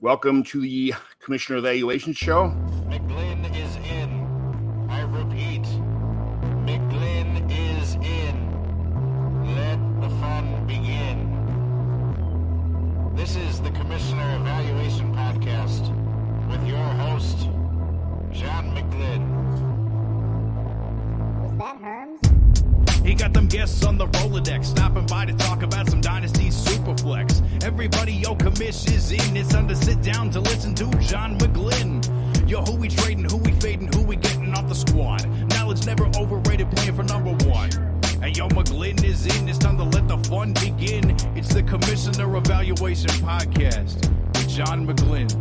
Welcome to the Commissioner Evaluation Show. McGlynn is in. I repeat, McGlynn is in. Let the fun begin. This is the Commissioner Evaluation Podcast with your host, John McGlynn. Was that Herms? He got them guests on the Rolodex, stopping by to talk about some Dynasty Superflex. Everybody, yo, commish is in. It's time to sit down to listen to John McGlynn. Yo, who we trading, who we fading, who we getting off the squad. Knowledge never overrated, playing for number one. Hey, yo, McGlynn is in. It's time to let the fun begin. It's the Commissioner Evaluation Podcast with John McGlynn.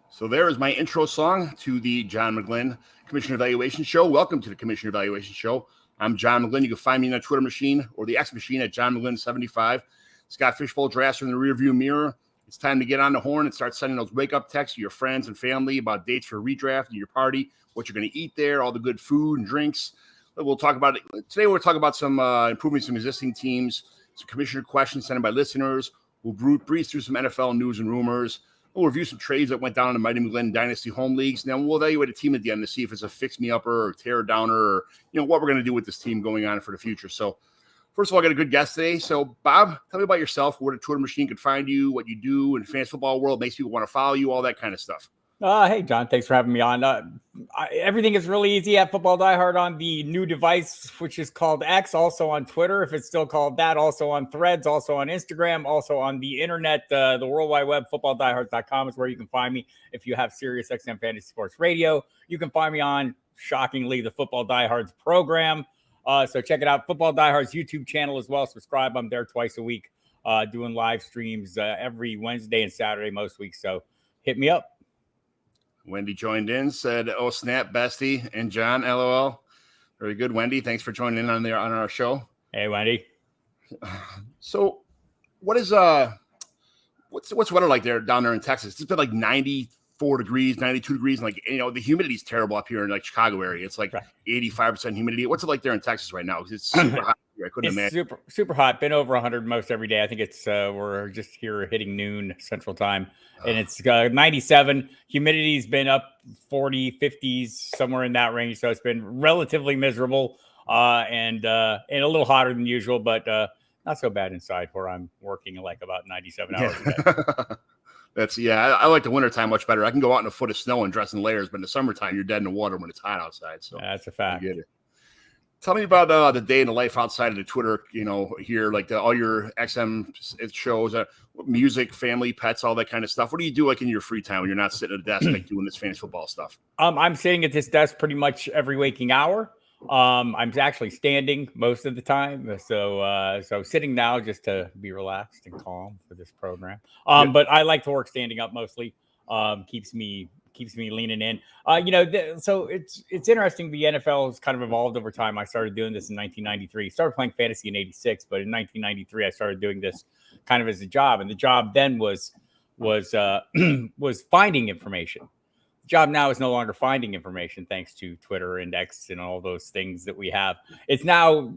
So there is my intro song to the John McGlynn Commissioner Evaluation Show. Welcome to the Commissioner Evaluation Show. I'm John McGlynn. You can find me on the Twitter machine or the X machine at John McGlynn75. Scott Fishbowl drafts in the rearview mirror. It's time to get on the horn and start sending those wake-up texts to your friends and family about dates for redraft and your party, what you're going to eat there, all the good food and drinks. We'll talk about it. Today we'll talk about some improvements in existing teams, some commissioner questions sent in by listeners. We'll breeze through some NFL news and rumors. We'll review some trades that went down in the Mighty McGlynn Dynasty home leagues. Now we'll evaluate a team at the end to see if it's a fix-me-upper or tear-downer or, what we're going to do with this team going on for the future. So first of all, I got a good guest today. So Bob, tell me about yourself, where the Twitter machine could find you, what you do in the fantasy football world, makes people want to follow you, all that kind of stuff. Hey, John, thanks for having me on. Everything is really easy at Football Die Hard on the new device, which is called X, also on Twitter, if it's still called that, also on Threads, also on Instagram, also on the internet, the World Wide Web, footballdiehards.com is where you can find me. If you have Sirius XM Fantasy Sports Radio, you can find me on, shockingly, the Football Diehards program. So check it out, Football Diehards YouTube channel as well. Subscribe. I'm there twice a week doing live streams every Wednesday and Saturday most weeks. So hit me up. Wendy joined in, said, "Oh snap, bestie," and John, LOL. Very good, Wendy. Thanks for joining in on our show. Hey, Wendy. So, what's weather like down there in Texas? It's been like 94 degrees, 92 degrees, and the humidity's terrible up here in Chicago area. It's like 85% humidity. What's it like there in Texas right now? Because it's super hot here. I couldn't imagine. Super hot. Been over 100 most every day. I think it's we're just here hitting noon Central Time. And it's 97. Humidity's been up 40, 50s, somewhere in that range. So it's been relatively miserable and a little hotter than usual, but not so bad inside where I'm working like about 97 hours a day. I like the wintertime much better. I can go out in a foot of snow and dress in layers, but in the summertime, you're dead in the water when it's hot outside. So that's a fact. I get it. Tell me about the day in the life outside of the Twitter, here, all your XM shows, music, family, pets, all that kind of stuff. What do you do in your free time when you're not sitting at a desk doing this fantasy football stuff? I'm sitting at this desk pretty much every waking hour. I'm actually standing most of the time. So sitting now just to be relaxed and calm for this program. But I like to work standing up mostly. Keeps me leaning in. So it's interesting. The NFL has kind of evolved over time. I started doing this in 1993. Started playing fantasy in 86, but in 1993 I started doing this kind of as a job. And the job then was finding information. The job now is no longer finding information thanks to Twitter and X and all those things that we have. It's now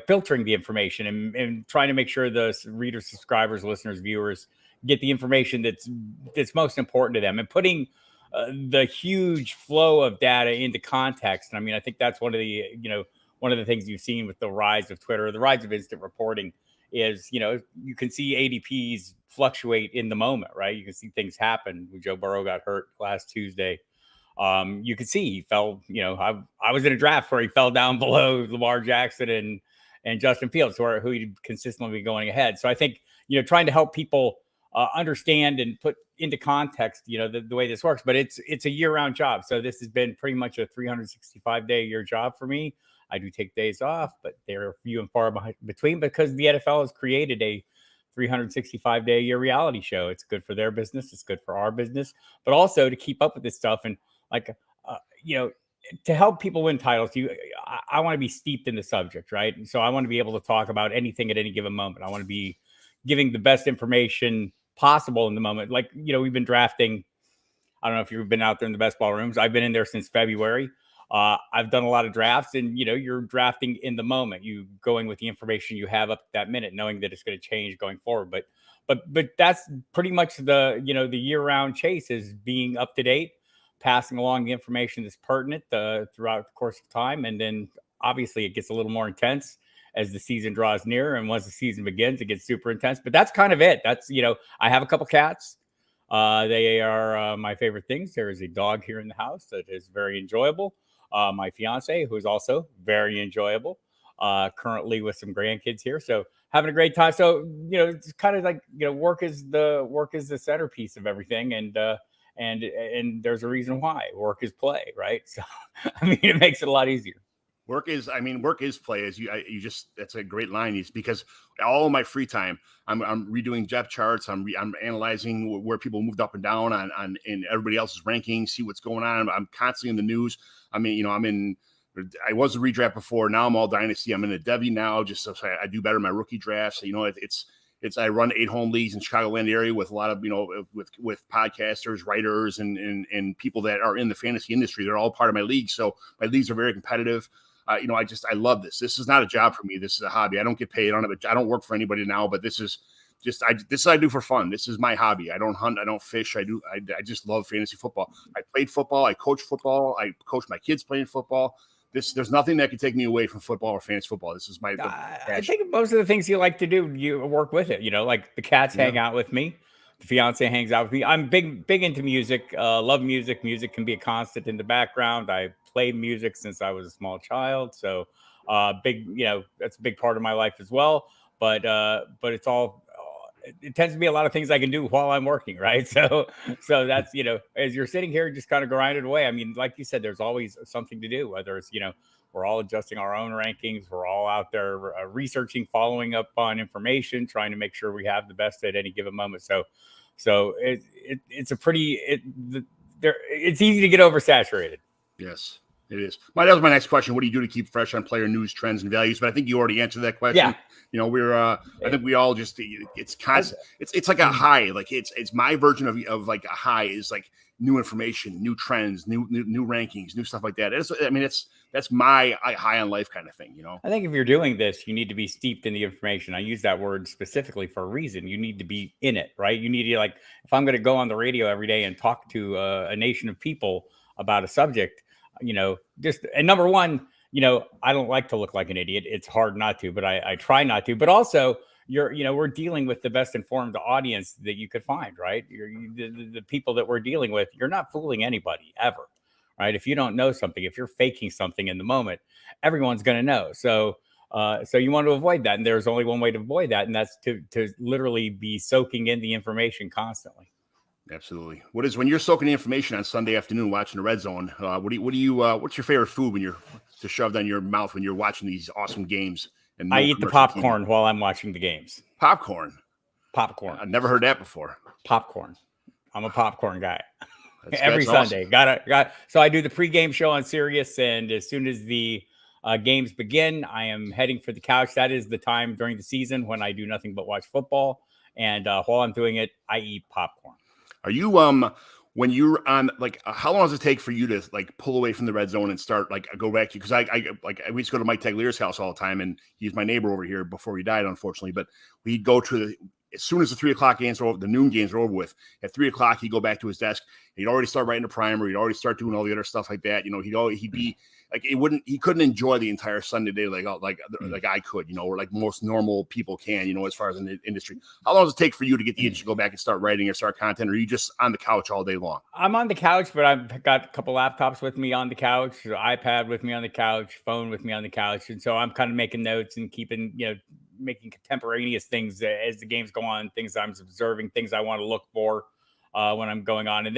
filtering the information and trying to make sure the readers, subscribers, listeners, viewers get the information that's most important to them, and putting the huge flow of data into context. And I think that's one of the things you've seen with the rise of Twitter, the rise of instant reporting is, you can see ADPs fluctuate in the moment, right? You can see things happen. When Joe Burrow got hurt last Tuesday, you could see he fell, I was in a draft where he fell down below Lamar Jackson and Justin Fields, who he'd consistently be going ahead. So I think, trying to help people understand and put into context, the way this works, but it's a year-round job. So this has been pretty much a 365-day-a-year job for me. I do take days off, but they're few and far between because the NFL has created a 365-day-a-year reality show. It's good for their business. It's good for our business, but also to keep up with this stuff and to help people win titles. I want to be steeped in the subject, right? And so I want to be able to talk about anything at any given moment. I want to be giving the best information possible in the moment. We've been drafting. I don't know if you've been out there in the best ball rooms. I've been in there since February. I've done a lot of drafts, and you're drafting in the moment. You going with the information you have up to that minute, knowing that it's going to change going forward. But that's pretty much the the year-round chase, is being up to date, passing along the information that's pertinent throughout the course of time, and then obviously it gets a little more intense as the season draws near, and once the season begins, it gets super intense. But that's kind of it. That's I have a couple cats. They are my favorite things. There is a dog here in the house that is very enjoyable. My fiance, who is also very enjoyable. Currently with some grandkids here, so having a great time. So it's kind of like work is the centerpiece of everything, and there's a reason why. Work is play, right? So I mean, it makes it a lot easier. Work is play. As that's a great line. Is because all of my free time, I'm redoing depth charts. I'm analyzing where people moved up and down on in everybody else's rankings. See what's going on. I'm constantly in the news. I mean, I was a redraft before. Now I'm all dynasty. I'm in a Devy now. Just so I do better in my rookie drafts. It's I run 8 home leagues in Chicagoland area with a lot of with podcasters, writers, and people that are in the fantasy industry. They're all part of my league. So my leagues are very competitive. I love this. This is not a job for me. This is a hobby. I don't get paid. I don't work for anybody now, but this is I do for fun. This is my hobby. I don't hunt. I don't fish. I just love fantasy football. I played football. I coach football. I coach my kids playing football. There's nothing that can take me away from football or fantasy football. This is my I think most of the things you like to do, you work with it. Like the cats hang out with me. The fiance hangs out with me. I'm big into music. Love music. Music can be a constant in the background. I played music since I was a small child. So that's a big part of my life as well. But it's all, it tends to be a lot of things I can do while I'm working, right? So that's, as you're sitting here, just kind of grinding away. I mean, like you said, there's always something to do, whether it's, we're all adjusting our own rankings. We're all out there researching, following up on information, trying to make sure we have the best at any given moment. So it's a pretty, it's easy to get oversaturated. Yes. It is. That was my next question. What do you do to keep fresh on player news, trends, and values? But I think you already answered that question. Yeah. I think we all just, it's constant. It's like a high. Like it's my version of like a high is like new information, new trends, new rankings, new stuff like that. That's my high on life kind of thing. I think if you're doing this, you need to be steeped in the information. I use that word specifically for a reason. You need to be in it, right? You need to, like, if I'm going to go on the radio every day and talk to a nation of people about a subject, and number one, I don't like to look like an idiot. It's hard not to, but I try not to. But also, we're dealing with the best informed audience that you could find, right? The people that we're dealing with. You're not fooling anybody ever, right? If you don't know something, if you're faking something in the moment, everyone's going to know. So you want to avoid that, and there's only one way to avoid that, and that's to literally be soaking in the information constantly. Absolutely. When you're soaking the information on Sunday afternoon watching the Red Zone? What's your favorite food when you're to shove down your mouth when you're watching these awesome games? And I eat the popcorn while I'm watching the games. Popcorn. I've never heard that before. Popcorn. I'm a popcorn guy. Every Sunday. Awesome. So I do the pregame show on Sirius, and as soon as the games begin, I am heading for the couch. That is the time during the season when I do nothing but watch football. And while I'm doing it, I eat popcorn. Are you when you're on, like, how long does it take for you to like pull away from the Red Zone and start like go back to, because I we used to go to Mike Taglier's house all the time, and he's my neighbor over here before he died, unfortunately. But we'd go to as soon as the 3 o'clock games are over, the noon games are over with. At 3 o'clock, he'd go back to his desk. He'd already start writing a primer. He'd already start doing all the other stuff like that. He'd be like, he couldn't enjoy the entire Sunday day like I could, or like most normal people can, as far as in the industry. How long does it take for you to get the itch to go back and start writing or start content? Or are you just on the couch all day long? I'm on the couch, but I've got a couple laptops with me on the couch, iPad with me on the couch, phone with me on the couch. And so I'm kind of making notes and keeping, making contemporaneous things as the games go on, things I'm observing, things I want to look for when I'm going on. And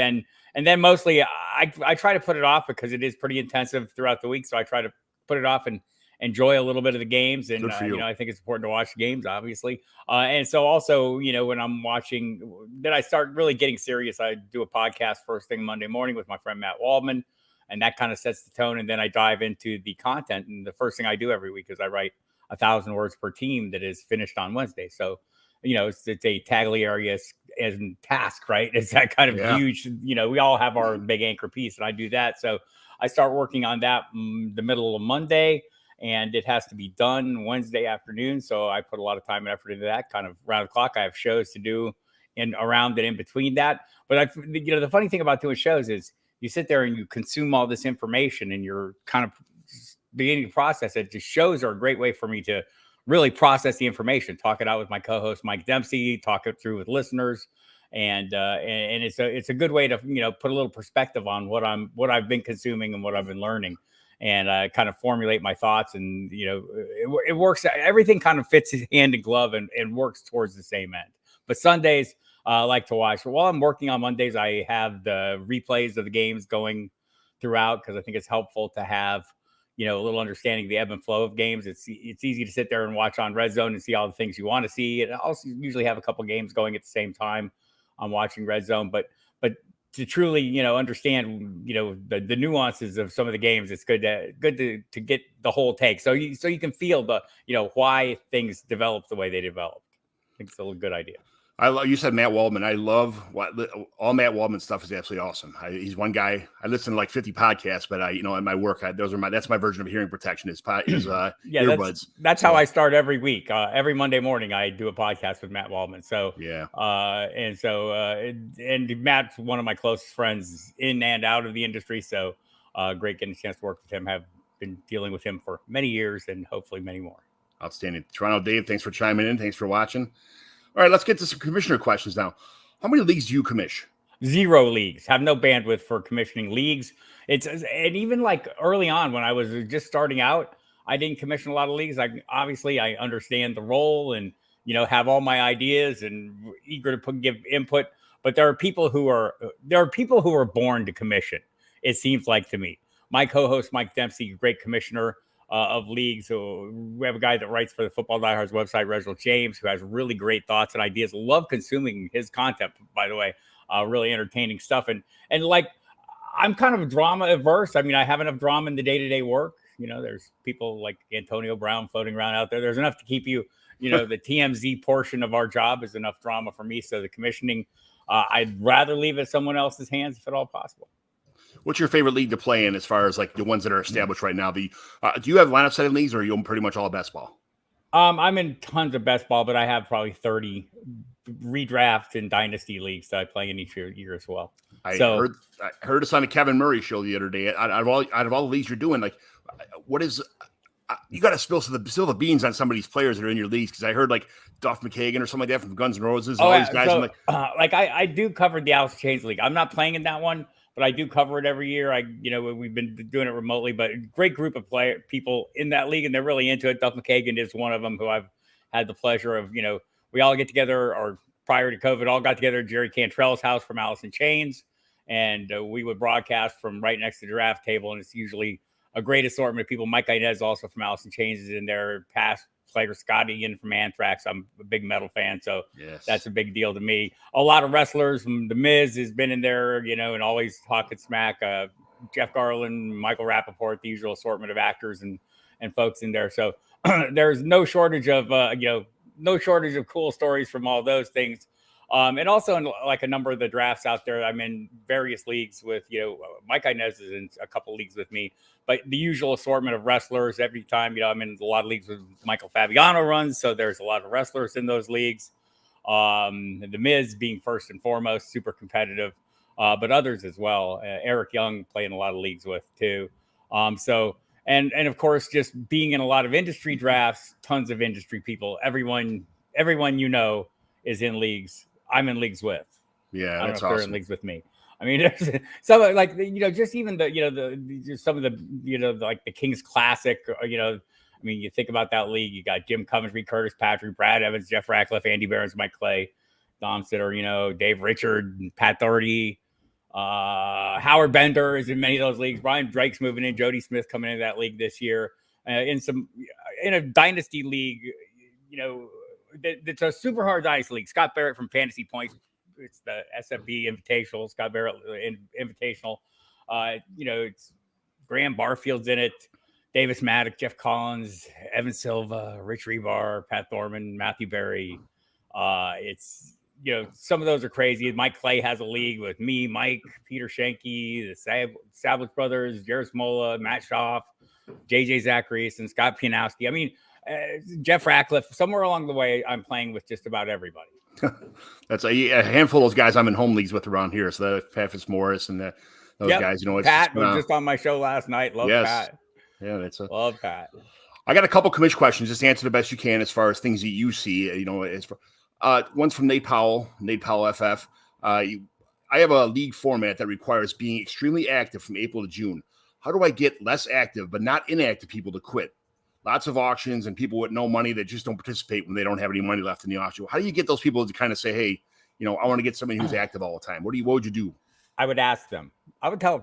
then mostly I try to put it off because it is pretty intensive throughout the week. So I try to put it off and enjoy a little bit of the games. And, I think it's important to watch the games, obviously. And so also, when I'm watching, then I start really getting serious. I do a podcast first thing Monday morning with my friend Matt Waldman, and that kind of sets the tone. And then I dive into the content. And the first thing I do every week is I write 1,000 words per team that is finished on Wednesday. So, it's a Taglieri as task, right? It's that kind of huge, we all have our big anchor piece, and I do that. So I start working on that the middle of Monday, and it has to be done Wednesday afternoon. So I put a lot of time and effort into that. Kind of round the clock. I have shows to do around and in between that. But the funny thing about doing shows is you sit there and you consume all this information, and you're kind of beginning to process it. Just shows are a great way for me to really process the information, talk it out with my co-host Mike Dempsey, talk it through with listeners, and it's a good way to put a little perspective on what I've been consuming and what I've been learning, and kind of formulate my thoughts. And it works. Everything kind of fits hand in glove and works towards the same end. But Sundays I like to watch. But while I'm working on Mondays, I have the replays of the games going throughout, because I think it's helpful to have a little understanding of the ebb and flow of games. It's easy to sit there and watch on Red Zone and see all the things you want to see. And I also usually have a couple games going at the same time I'm watching Red Zone. But to truly, understand, the nuances of some of the games, it's good to get the whole take. So you can feel the, why things develop the way they develop. I think it's a good idea. You said Matt Waldman. I love all Matt Waldman stuff is absolutely awesome. He's one guy. I listen to like 50 podcasts, but in my work, that's my version of hearing protection is earbuds. That's how I start every week. Every Monday morning, I do a podcast with Matt Waldman. So yeah. And Matt's one of my closest friends in and out of the industry. So great getting a chance to work with him. Have been dealing with him for many years and hopefully many more. Outstanding. Toronto Dave, thanks for chiming in. Thanks for watching. All right, let's get to some commissioner questions now. How many leagues do you commish? 0 leagues. Have no bandwidth for commissioning leagues. And even like early on when I was just starting out, I didn't commission a lot of leagues. Obviously I understand the role and have all my ideas and eager to give input. But there are people who are born to commission. It seems like to me. My co-host Mike Dempsey, great commissioner of leagues. So we have a guy that writes for the Football Diehards website, Reginald James, who has really great thoughts and ideas. Love consuming his content, by the way. Really entertaining stuff. And like, I'm kind of drama averse. I mean, I have enough drama in the day-to-day work. There's people like Antonio Brown floating around out there. There's enough to keep you, the TMZ portion of our job is enough drama for me. So the commissioning, I'd rather leave it in someone else's hands if at all possible. What's your favorite league to play in as far as like the ones that are established right now? Do you have lineup setting leagues, or are you pretty much all best ball? I'm in tons of best ball, but I have probably 30 redraft and dynasty leagues that I play in each year as well. I heard this on the Kevin Murray show the other day. Out of all the leagues you're doing, like, what is you got to spill the beans on some of these players that are in your leagues, because I heard like Duff McKagan or something like that from Guns N' Roses. And all these guys. So, I do cover the Alice Chains League. I'm not playing in that one, but I do cover it every year. We've been doing it remotely, but great group of people in that league, and they're really into it. Duff McKagan is one of them who I've had the pleasure of, we all get together, or prior to COVID, all got together at Jerry Cantrell's house from Alice in Chains, and we would broadcast from right next to the draft table, and it's usually a great assortment of people. Mike Inez, also from Alice in Chains, is in there. Past player Scott Ian from Anthrax. I'm a big metal fan, so That's a big deal to me. A lot of wrestlers. The Miz has been in there, and always talking smack. Jeff Garland, Michael Rappaport, the usual assortment of actors and folks in there. So there's no shortage of cool stories from all those things. And also in like a number of the drafts out there, I'm in various leagues with, Mike Inez is in a couple leagues with me, but the usual assortment of wrestlers every time, I'm in a lot of leagues with Michael Fabiano runs. So there's a lot of wrestlers in those leagues. The Miz being first and foremost, super competitive, but others as well. Eric Young playing a lot of leagues with too. And of course, just being in a lot of industry drafts, tons of industry people, everyone is in leagues I'm in leagues with. Yeah, I don't that's know if awesome. they're in leagues with me. I mean, there's some like, just even some of the, like the Kings Classic, I mean, you think about that league, you got Jim Coventry, Curtis Patrick, Brad Evans, Jeff Ratcliffe, Andy Behrens, Mike Clay, Dom Sitter, Dave Richard, Pat Doherty, Howard Bender is in many of those leagues. Brian Drake's moving in, Jody Smith coming into that league this year. In a dynasty league, it's a super hard dynasty league. Scott Barrett from Fantasy Points. It's the SFB Invitational. Scott Barrett Invitational. It's Graham Barfield's in it. Davis Maddock, Jeff Collins, Evan Silva, Rich Rebar, Pat Thorman, Matthew Berry. It's some of those are crazy. Mike Clay has a league with me, Mike, Peter Schenke, the Savage brothers, Jared Smola, Matt Schaaf, JJ Zacharias, and Scott Pianowski. I mean, Jeff Ratcliffe. Somewhere along the way, I'm playing with just about everybody. That's a handful of those guys I'm in home leagues with around here. So Pat Fitzmaurice and those guys, it's Pat was just on my show last night. Love Pat. Yeah, love Pat. I got a couple commish questions. Just answer the best you can as far as things that you see. As for one's from Nate Powell FF. I have a league format that requires being extremely active from April to June. How do I get less active but not inactive people to quit? Lots of auctions and people with no money that just don't participate when they don't have any money left in the auction. How do you get those people to kind of say, hey, I want to get somebody who's active all the time? What would you do? I would ask them. I would tell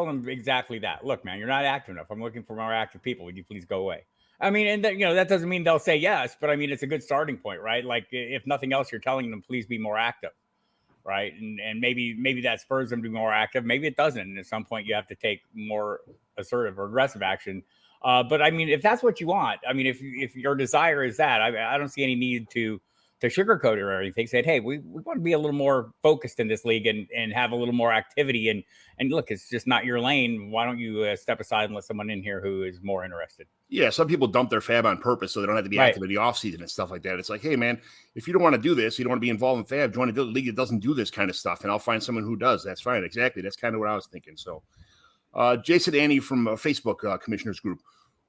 them exactly that. Look, man, you're not active enough. I'm looking for more active people. Would you please go away? I mean, and that doesn't mean they'll say yes, but I mean, it's a good starting point, right? Like if nothing else, you're telling them, please be more active. Right. And maybe that spurs them to be more active. Maybe it doesn't. And at some point you have to take more assertive or aggressive action. But I mean, if that's what you want, I mean, if your desire is that, I don't see any need to sugarcoat it or anything. Said, hey, we want to be a little more focused in this league and have a little more activity. And look, it's just not your lane. Why don't you step aside and let someone in here who is more interested? Yeah, some people dump their fab on purpose so they don't have to be active in the offseason and stuff like that. It's like, hey, man, if you don't want to do this, you don't want to be involved in fab, join a league that doesn't do this kind of stuff, and I'll find someone who does. That's fine. Exactly. That's kind of what I was thinking. So, Jason Annie from Facebook Commissioners Group,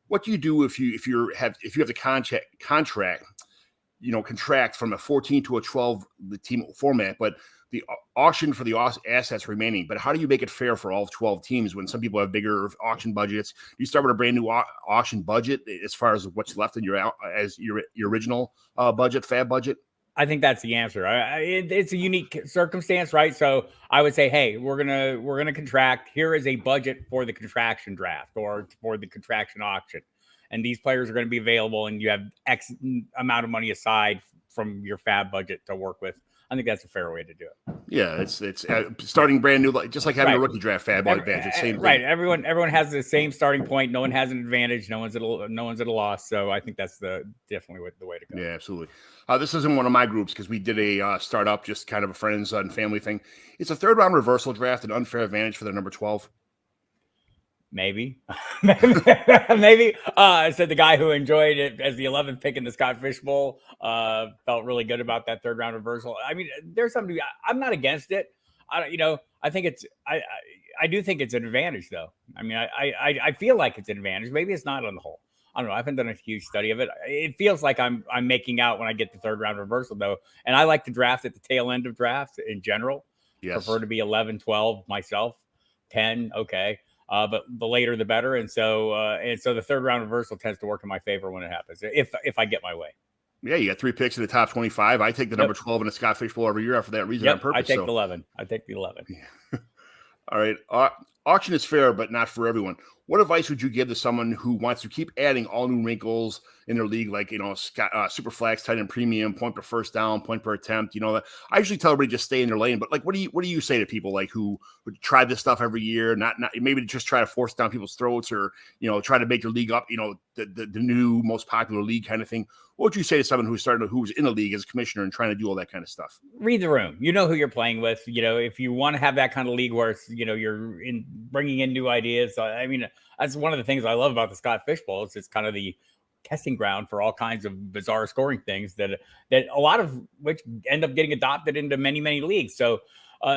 what do you do if you have the contract, contract from a 14 to a 12 the team format, but the auction for the assets remaining? But how do you make it fair for all 12 teams when some people have bigger auction budgets? Do you start with a brand new auction budget as far as what's left in your original budget, fab budget? I think that's the answer. It's a unique circumstance, right? So I would say, hey, we're gonna contract. Here is a budget for the contraction draft or for the contraction auction, and these players are going to be available, and you have X amount of money aside from your fab budget to work with. I think that's a fair way to do it. Yeah, it's starting brand new, just like having a rookie draft fab advantage. It's same thing. Right. Everyone has the same starting point. No one has an advantage. No one's at a loss. So I think that's definitely the way to go. Yeah, absolutely. This isn't one of my groups because we did a startup, just kind of a friends and family thing. It's a third round reversal draft, an unfair advantage for the number 12. Maybe. Maybe. I said the guy who enjoyed it as the 11th pick in the Scott Fish Bowl felt really good about that third round reversal. I mean, there's something. I'm not against it. I think it's. I do think it's an advantage, though. I mean, I feel like it's an advantage. Maybe it's not on the whole. I don't know. I haven't done a huge study of it. It feels like I'm making out when I get the third round reversal, though. And I like to draft at the tail end of drafts in general. Yes. Prefer to be 11, 12 myself. 10, okay. But the later the better, and so the third round reversal tends to work in my favor when it happens. If I get my way. Yeah, you got 3 picks in the top 25. I take the number 12 in the Scott Fish Bowl every year for that reason on purpose. I take the 11. I take the 11. All right. Auction is fair, but not for everyone. What advice would you give to someone who wants to keep adding all new wrinkles in their league, like, super flex, tight end premium, point per first down, point per attempt? I usually tell everybody just stay in their lane. But like, what do you say to people like who would try this stuff every year, not maybe just try to force down people's throats or try to make their league up, the new most popular league kind of thing? What would you say to someone who's in the league as a commissioner and trying to do all that kind of stuff? Read the room. You know who you're playing with. If you want to have that kind of league where it's, you're bringing in new ideas. I mean, that's one of the things I love about the Scott Fish Bowl. It's kind of the testing ground for all kinds of bizarre scoring things that a lot of which end up getting adopted into many, many leagues. So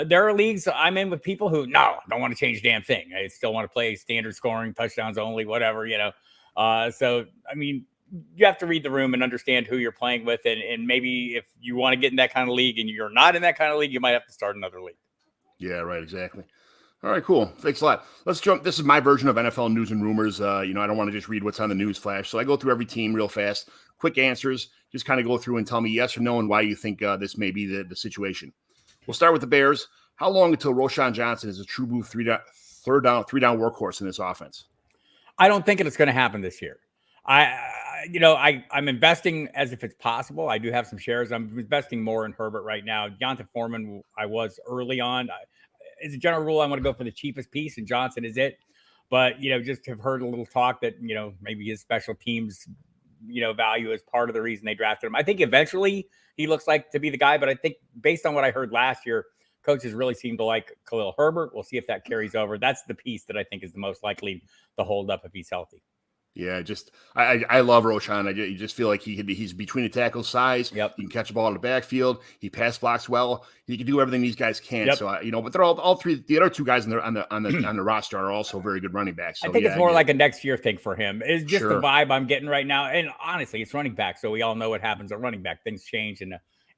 there are leagues I'm in with people who don't want to change a damn thing. I still want to play standard scoring, touchdowns only, whatever, So, I mean, you have to read the room and understand who you're playing with. And maybe if you want to get in that kind of league and you're not in that kind of league, you might have to start another league. Yeah, right. Exactly. All right, cool. Thanks a lot. Let's jump. This is my version of NFL news and rumors. I don't want to just read what's on the news flash. So I go through every team real fast, quick answers, just kind of go through and tell me yes or no and why you think this may be the situation. We'll start with the Bears. How long until Roshan Johnson is a true blue three down workhorse in this offense? I don't think it's going to happen this year. I'm investing as if it's possible. I do have some shares. I'm investing more in Herbert right now. Jonathan Foreman, I was early on. As a general rule, I want to go for the cheapest piece, and Johnson is it. But, just have heard a little talk that, maybe his special teams, value as part of the reason they drafted him. I think eventually he looks like to be the guy, but I think based on what I heard last year, coaches really seem to like Khalil Herbert. We'll see if that carries over. That's the piece that I think is the most likely to hold up if he's healthy. Yeah, I love Roschon. You just feel like he's between the tackle size. Yep. He can catch a ball in the backfield. He pass blocks well. He can do everything these guys can. Yep. So but they're all three. The other two guys on the roster are also very good running backs. So, I think it's more like a next year thing for him. It's just Sure. the vibe I'm getting right now. And honestly, it's running back, so we all know what happens at running back. Things change in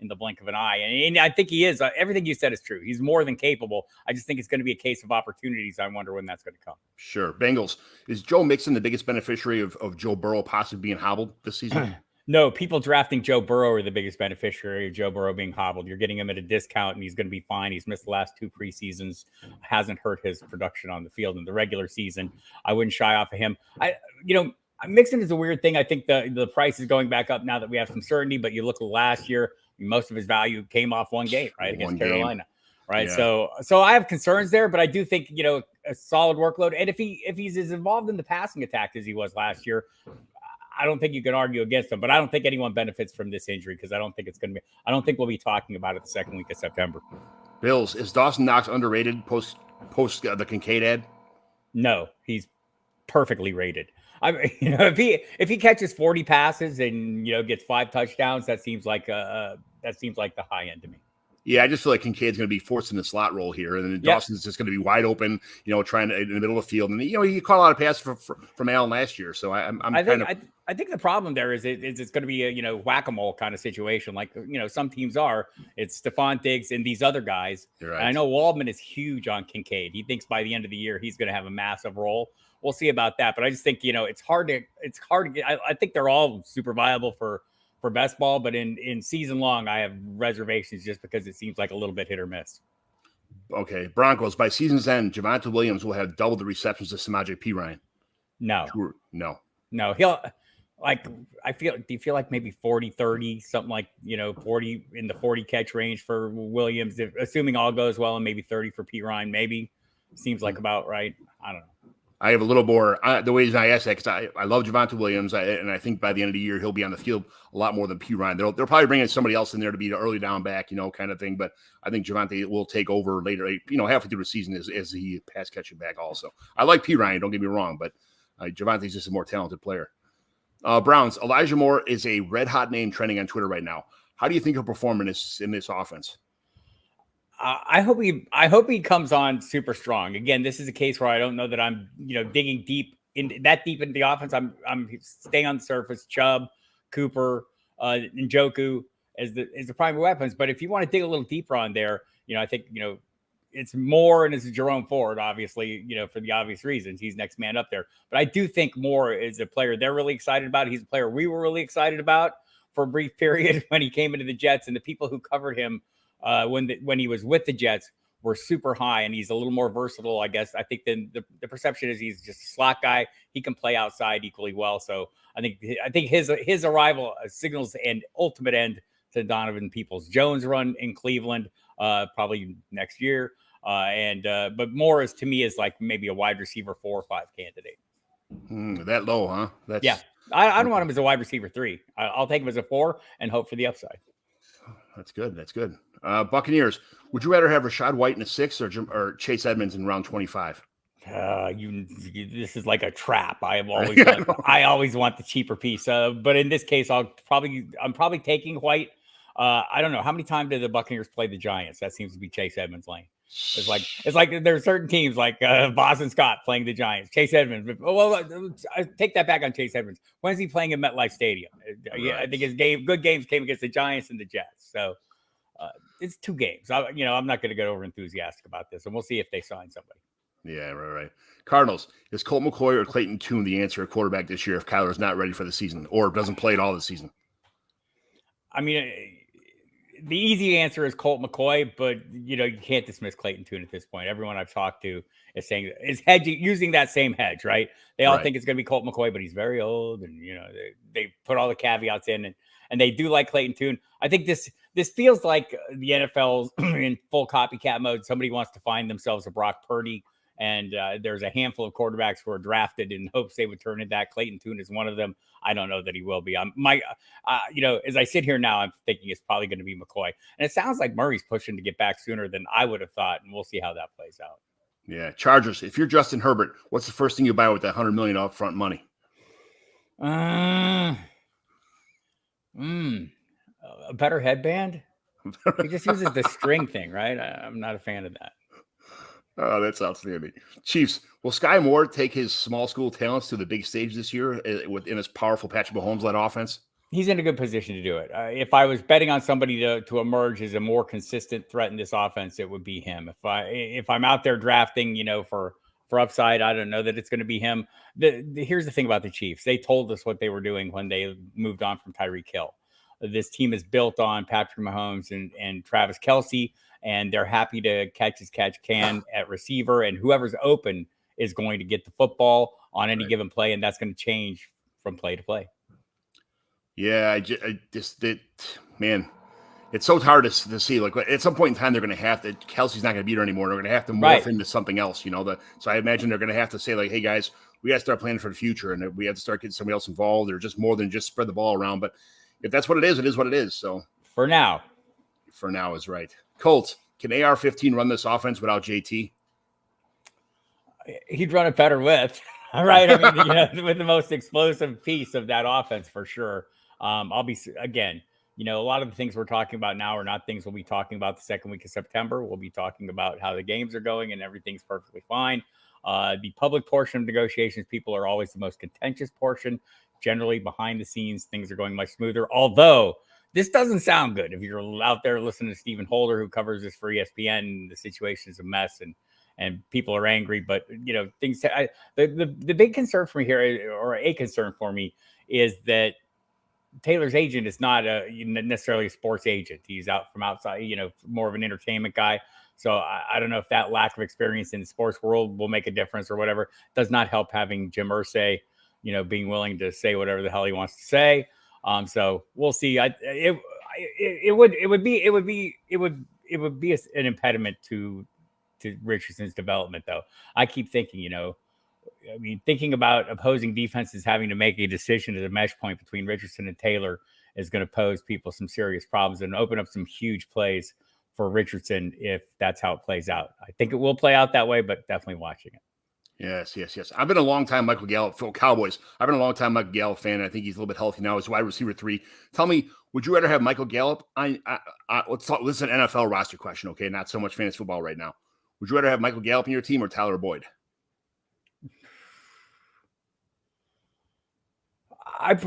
the blink of an eye. And I think he is. Everything you said is true. He's more than capable. I just think it's going to be a case of opportunities. I wonder when that's going to come. Sure. Bengals. Is Joe Mixon the biggest beneficiary of Joe Burrow possibly being hobbled this season? No, people drafting Joe Burrow are the biggest beneficiary of Joe Burrow being hobbled. You're getting him at a discount, and he's going to be fine. He's missed the last 2 preseasons. Hasn't hurt his production on the field in the regular season. I wouldn't shy off of him. Mixon is a weird thing. I think the price is going back up now that we have some certainty, but you look at last year, most of his value came off one game, right? Against Carolina. Right. Yeah. So I have concerns there, but I do think, a solid workload. And if he's as involved in the passing attack as he was last year, I don't think you can argue against him, but I don't think anyone benefits from this injury because I don't think we'll be talking about it the second week of September. Bills, is Dawson Knox underrated post the Kincaid ad? No, he's perfectly rated. I mean, if he catches 40 passes and gets 5 touchdowns, that seems like the high end to me. Yeah, I just feel like Kincaid's going to be forced in the slot role here, and then Dawson's just going to be wide open, trying to in the middle of the field, and he caught a lot of passes from Allen last year. So I think the problem there is it's going to be a whack-a-mole kind of situation, like some teams are. It's Stephon Diggs and these other guys. Right. And I know Waldman is huge on Kincaid. He thinks by the end of the year he's going to have a massive role. We'll see about that, but I just think it's hard to get. I think they're all super viable for best ball, but in season long, I have reservations just because it seems like a little bit hit or miss. Okay, Broncos, by season's end, Javonte Williams will have double the receptions of Samaje Perine. No. He'll do you feel like maybe 40-30, something like 40 in the 40 catch range for Williams, assuming all goes well, and maybe 30 for Perine, maybe seems like about right. I don't know. I have a little more the reason I ask that because I love Javonte Williams, and I think by the end of the year he'll be on the field a lot more than Perine. They'll probably bring in somebody else in there to be the early down back, kind of thing. But I think Javonte will take over later, halfway through the season as the pass catching back. Also, I like Perine. Don't get me wrong, but Javonte's just a more talented player. Browns, Elijah Moore is a red hot name trending on Twitter right now. How do you think he'll perform in this offense? I hope he comes on super strong. Again, this is a case where I don't know that I'm, digging deep into the offense. I'm staying on the surface. Chubb, Cooper, Njoku as the primary weapons. But if you want to dig a little deeper on there, I think, it's Moore and it's Jerome Ford, obviously, for the obvious reasons. He's next man up there. But I do think Moore is a player they're really excited about. He's a player we were really excited about for a brief period when he came into the Jets, and the people who covered him when he was with the Jets were super high, and he's a little more versatile, I guess. I think then the perception is he's just a slot guy. He can play outside equally well. So I think his arrival signals an ultimate end to Donovan Peoples-Jones' run in Cleveland, probably next year. But Moore is to me is like maybe a wide receiver 4 or 5 candidate. That low, huh? Yeah. I don't want him as a wide receiver 3. I'll take him as a 4 and hope for the upside. That's good. Buccaneers, would you rather have Rachaad White in the 6th or Chase Edmonds in round 25? This is like a trap. I always want the cheaper piece. But in this case, I'm probably taking White. I don't know how many times did the Buccaneers play the Giants. That seems to be Chase Edmonds' lane. It's like there are certain teams like Boston Scott playing the Giants. Chase Edmonds. Well, I take that back on Chase Edmonds. When is he playing in MetLife Stadium? Right. I think his good games came against the Giants and the Jets. So it's 2 games. I'm not going to get over enthusiastic about this, and we'll see if they sign somebody. Yeah, right. Cardinals, is Colt McCoy or Clayton Tune the answer at quarterback this year if Kyler is not ready for the season or doesn't play at all this season? I mean, the easy answer is Colt McCoy, but you can't dismiss Clayton Tune at this point. Everyone I've talked to is saying is using that same hedge, right? They all think it's going to be Colt McCoy, but he's very old, and they put all the caveats in, and they do like Clayton Tune. I think this feels like the NFL's in full copycat mode. Somebody wants to find themselves a Brock Purdy And there's a handful of quarterbacks who are drafted in hopes they would turn into that. Clayton Tune is one of them. I don't know that he will be. As I sit here now, I'm thinking it's probably going to be McCoy. And it sounds like Murray's pushing to get back sooner than I would have thought. And we'll see how that plays out. Yeah. Chargers, if you're Justin Herbert, what's the first thing you buy with that $100 million upfront money? A better headband? He just uses the string thing, right? I'm not a fan of that. Oh, that's outstanding. Chiefs, will Sky Moore take his small school talents to the big stage this year within his powerful Patrick Mahomes-led offense? He's in a good position to do it. If I was betting on somebody to emerge as a more consistent threat in this offense, it would be him. If I'm out there drafting, for upside, I don't know that it's going to be him. Here's the thing about the Chiefs. They told us what they were doing when they moved on from Tyreek Hill. This team is built on Patrick Mahomes and Travis Kelce, and they're happy to catch as catch can at receiver, and whoever's open is going to get the football on any given play, and that's going to change from play to play. Yeah, man, it's so hard to see. Like at some point in time, they're going to have to. Kelsey's not going to be there anymore. They're going to have to morph into something else. So I imagine they're going to have to say like, "Hey guys, we got to start planning for the future, and we have to start getting somebody else involved, or just more than just spread the ball around." But if that's what it is what it is. So for now is right. Colts, can AR-15 run this offense without JT? He'd run it better with. All right, I mean, with the most explosive piece of that offense for sure. I'll be again. A lot of the things we're talking about now are not things we'll be talking about the second week of September. We'll be talking about how the games are going and everything's perfectly fine. The public portion of negotiations, people are always the most contentious portion. Generally, behind the scenes, things are going much smoother. Although this doesn't sound good. If you're out there listening to Stephen Holder, who covers this for ESPN, the situation is a mess and people are angry. But things. The big concern for me here, or a concern for me, is that Taylor's agent is not necessarily a sports agent. He's out from outside, more of an entertainment guy. So I don't know if that lack of experience in the sports world will make a difference or whatever. It does not help having Jim Irsay, being willing to say whatever the hell he wants to say. So we'll see. It would be an impediment to Richardson's development, though. I keep thinking, thinking about opposing defenses having to make a decision at a mesh point between Richardson and Taylor is going to pose people some serious problems and open up some huge plays for Richardson if that's how it plays out. I think it will play out that way, but definitely watching it. Yes. I've been a long time Michael Gallup for Cowboys. I've been a long time Michael Gallup fan. I think he's a little bit healthy now. He's wide receiver 3. Tell me, would you rather have Michael Gallup? Let's talk. This is an NFL roster question, okay? Not so much fantasy football right now. Would you rather have Michael Gallup in your team or Tyler Boyd? I'm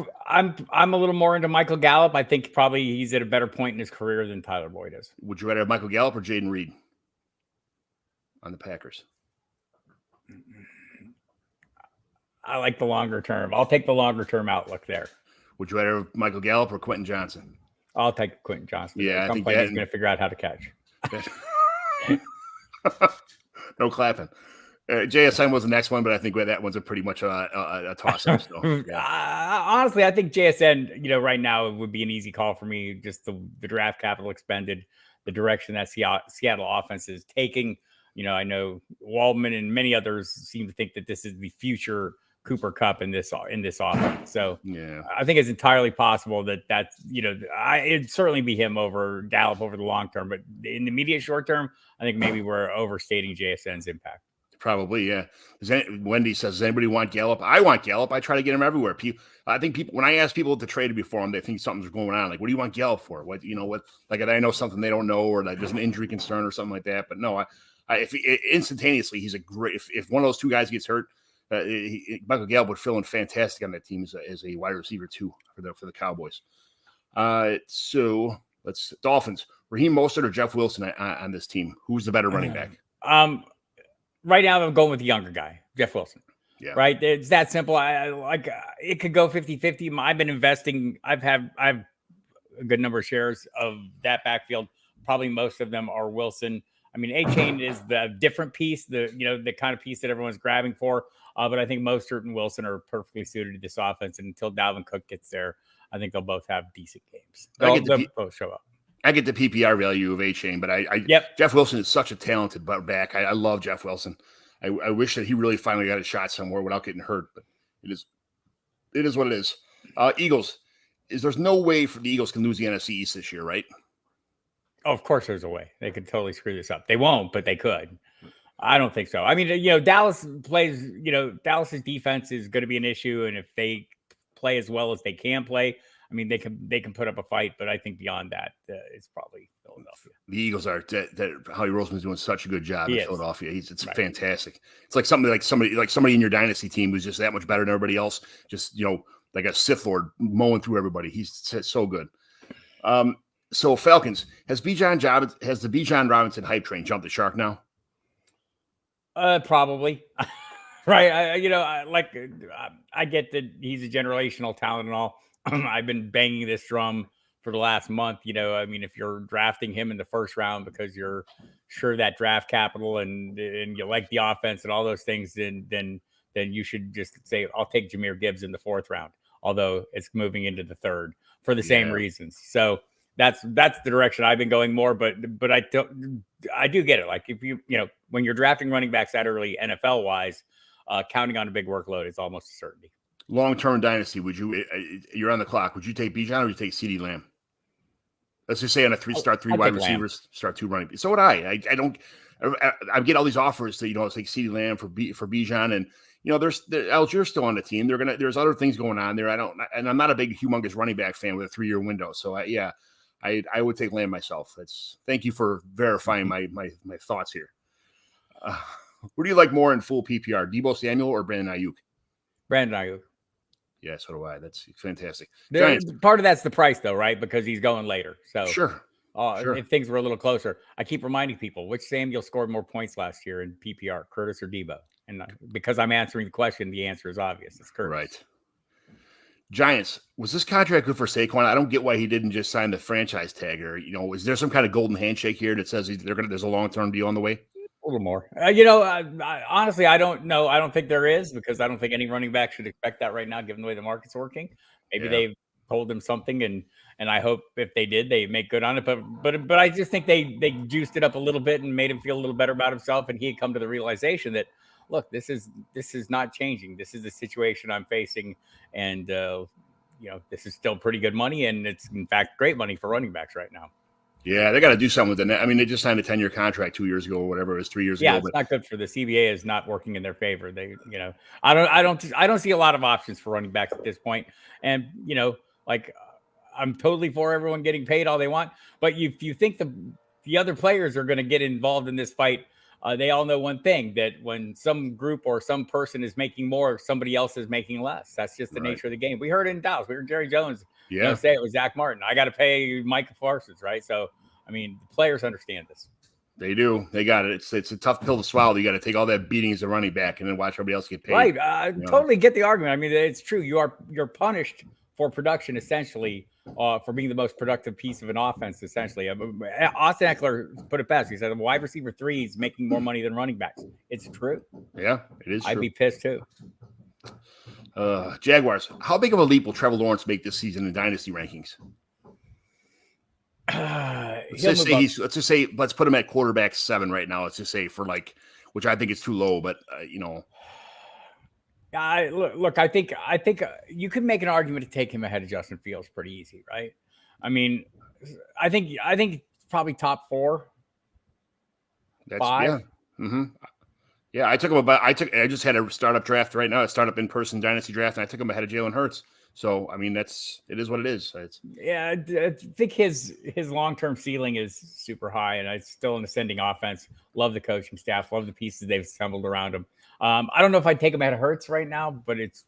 a little more into Michael Gallup. I think probably he's at a better point in his career than Tyler Boyd is. Would you rather have Michael Gallup or Jaden Reed on the Packers? I like the longer term. I'll take the longer term outlook there. Would you rather have Michael Gallup or Quentin Johnson? I'll take Quentin Johnson. Yeah, I think he's going to figure out how to catch. No clapping. JSN was the next one, but I think that one's a pretty much a toss-up. So, yeah. Honestly, I think JSN, right now it would be an easy call for me. Just the draft capital expended, the direction that Seattle offense is taking. I know Waldman and many others seem to think that this is the future Cooper Kupp in this offense. So yeah, I think it's entirely possible that's it'd certainly be him over Gallup over the long term, but in the immediate short term, I think maybe we're overstating JSN's impact. Probably, yeah. Wendy says, does anybody want Gallup? I want Gallup. I try to get him everywhere. I think people, when I ask people to trade before him, they think something's going on. Like, what do you want Gallup for? What, like I know something they don't know, or like there's an injury concern or something like that. But no, if instantaneously, he's a great, if one of those two guys gets hurt, Michael Gallup would fill in fantastic on that team as a wide receiver too for the Cowboys. So let's Dolphins. Raheem Mostert or Jeff Wilson on this team? Who's the better running back? Right now, I'm going with the younger guy, Jeff Wilson. Yeah. Right. It's that simple. It could go 50-50. I've been investing. I've a good number of shares of that backfield. Probably most of them are Wilson. I mean, A-Chain is the different piece, the kind of piece that everyone's grabbing for. But I think Mostert and Wilson are perfectly suited to this offense. And until Dalvin Cook gets there, I think they'll both have decent games. They'll both show up. I get the PPR value of A-Chain, but Jeff Wilson is such a talented back. I love Jeff Wilson. I wish that he really finally got a shot somewhere without getting hurt, but it is what it is. Eagles, there's no way for the Eagles can lose the NFC East this year, right? Oh, of course there's a way. They could totally screw this up. They won't, but they could. I don't think so. I mean, Dallas plays, Dallas's defense is going to be an issue. And if they play as well as they can play, I mean, they can put up a fight, but I think beyond that, it's probably Philadelphia. The Eagles are that Howie Roseman's doing such a good job in Philadelphia. It's right. Fantastic. It's like somebody in your dynasty team who's just that much better than everybody else. Just like a Sith Lord mowing through everybody. He's so good. So Falcons, has the Bijan Robinson hype train jumped the shark now? Probably. Right. I get that he's a generational talent and all. I've been banging this drum for the last month. I mean, if you're drafting him in the first round because you're sure that draft capital and you like the offense and all those things, then you should just say, I'll take Jahmyr Gibbs in the fourth round, although it's moving into the third for the same reasons. So that's the direction I've been going more, but I do get it. Like if when you're drafting running backs that early NFL wise, counting on a big workload is almost a certainty. Long-term dynasty, you're on the clock. Would you take Bijan or would you take CeeDee Lamb? Let's just say on start three wide receivers, start two running. So would I. I get all these offers to, take CeeDee Lamb for Bijan, and there's Algiers still on the team. There's other things going on there. I'm not a big humongous running back fan with a 3-year window. So I would take Lamb myself. Thank you for verifying my thoughts here. Who do you like more in full PPR, Deebo Samuel or Brandon Ayuk? Brandon Ayuk. Yeah, so do I. That's fantastic. Part of that's the price, though, right? Because he's going later. So sure. If things were a little closer, I keep reminding people which Samuel scored more points last year in PPR, Curtis or Deebo. And because I'm answering the question, the answer is obvious. It's Curtis. Right. Giants, was this contract good for Saquon? I don't get why he didn't just sign the franchise tag, or is there some kind of golden handshake here that says there's a long-term deal on the way? A little more. Honestly, I don't know. I don't think there is, because I don't think any running back should expect that right now, given the way the market's working. Maybe they've told him something, and I hope if they did, they make good on it. But I just think they juiced it up a little bit and made him feel a little better about himself, and he had come to the realization that, look, this is not changing. This is the situation I'm facing, and this is still pretty good money, and it's in fact great money for running backs right now. Yeah, they got to do something with it. I mean, they just signed a 10-year contract 2 years ago or whatever it was, 3 years ago. Yeah, it's not good for the CBA. Is not working in their favor. I don't see a lot of options for running backs at this point. And I'm totally for everyone getting paid all they want. But if you think the other players are going to get involved in this fight, they all know one thing, that when some group or some person is making more, somebody else is making less. That's just the nature of the game. We heard it in Dallas. We heard Jerry Jones say it was Zach Martin. I got to pay Micah Parsons, right? So, I mean, the players understand this. They do. They got it. It's a tough pill to swallow. You got to take all that beating as a running back and then watch everybody else get paid. Right. I totally get the argument. I mean, it's true. You're punished for production, essentially, for being the most productive piece of an offense, essentially. Austin Eckler put it best. He said, wide receiver 3 is making more money than running backs. It's true. Yeah, it is true. I'd be pissed, too. Jaguars, how big of a leap will Trevor Lawrence make this season in dynasty rankings? Let's put him at quarterback 7 right now. Let's just say which I think is too low, but look, I think you could make an argument to take him ahead of Justin Fields pretty easy, right? I mean, I think probably top 4. That's 5. Yeah. Mm-hmm. Yeah, I took him I just had a startup draft right now, a startup in-person dynasty draft, and I took him ahead of Jalen Hurts. So, I mean, it is what it is. I think his long-term ceiling is super high, and it's still an ascending offense. Love the coaching staff. Love the pieces they've assembled around him. I don't know if I'd take him ahead of Hurts right now, but it's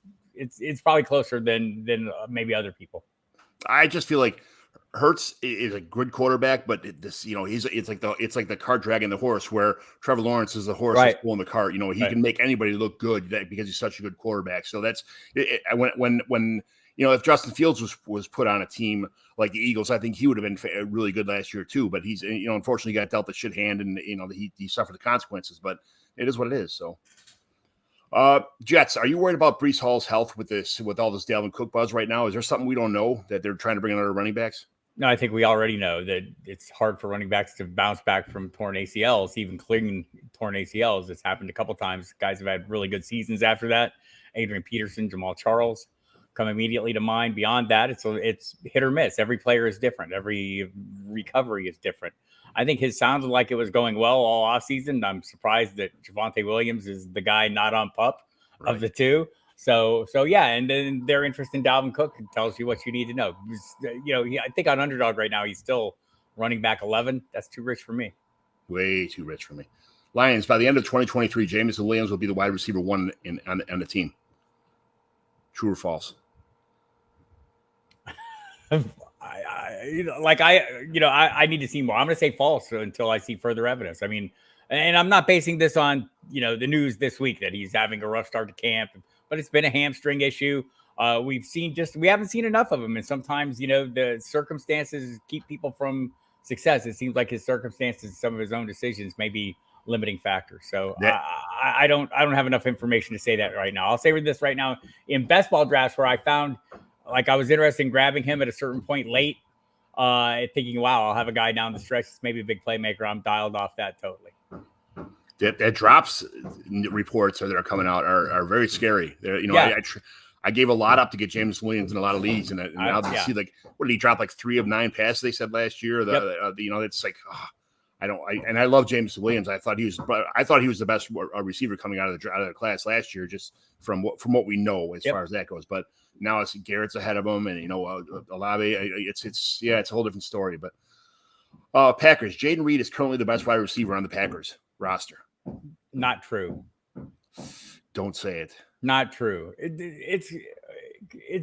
probably closer than maybe other people. I just feel like Hurts is a good quarterback, but it's like the cart dragging the horse, where Trevor Lawrence is the horse that's pulling the cart. He can make anybody look good because he's such a good quarterback. So that's when if Justin Fields was put on a team like the Eagles, I think he would have been really good last year too. But he's unfortunately got dealt the shit hand, and he suffered the consequences. But it is what it is. So. Jets, are you worried about Breece Hall's health with all this Dalvin Cook buzz right now? Is there something we don't know that they're trying to bring in other running backs? No, I think we already know that it's hard for running backs to bounce back from torn ACLs, even clearing torn ACLs. It's happened a couple times. Guys have had really good seasons after that. Adrian Peterson, Jamal Charles come immediately to mind. Beyond that, it's hit or miss. Every player is different. Every recovery is different. I think his sounded like it was going well all offseason. I'm surprised that Javonte Williams is the guy not on PUP of the two. So yeah, and then their interest in Dalvin Cook tells you what you need to know. I think on Underdog right now, he's still running back 11. That's too rich for me. Way too rich for me. Lions, by the end of 2023, Jameson Williams will be the wide receiver one on the team. True or false? I need to see more. I'm going to say false until I see further evidence. I mean, and I'm not basing this on, the news this week that he's having a rough start to camp, but it's been a hamstring issue. We haven't seen enough of him. And sometimes, the circumstances keep people from success. It seems like his circumstances, some of his own decisions may be limiting factors. So I don't have enough information to say that right now. I'll say with this right now in best ball drafts where I found I was interested in grabbing him at a certain point late, thinking, wow, I'll have a guy down the stretch. It's maybe a big playmaker. I'm dialed off that totally. That drops reports that are coming out are very scary. I gave a lot up to get James Williams in a lot of leagues, and now to see what did he drop 3 of 9 passes? They said last year. It's like I love James Williams. I thought he was the best receiver coming out of the class last year, just from what we know as far as that goes. But now it's Garrett's ahead of him, and Olave. It's a whole different story. But Packers, Jaden Reed is currently the best wide receiver on the Packers roster. Not true. Don't say it. Not true. It's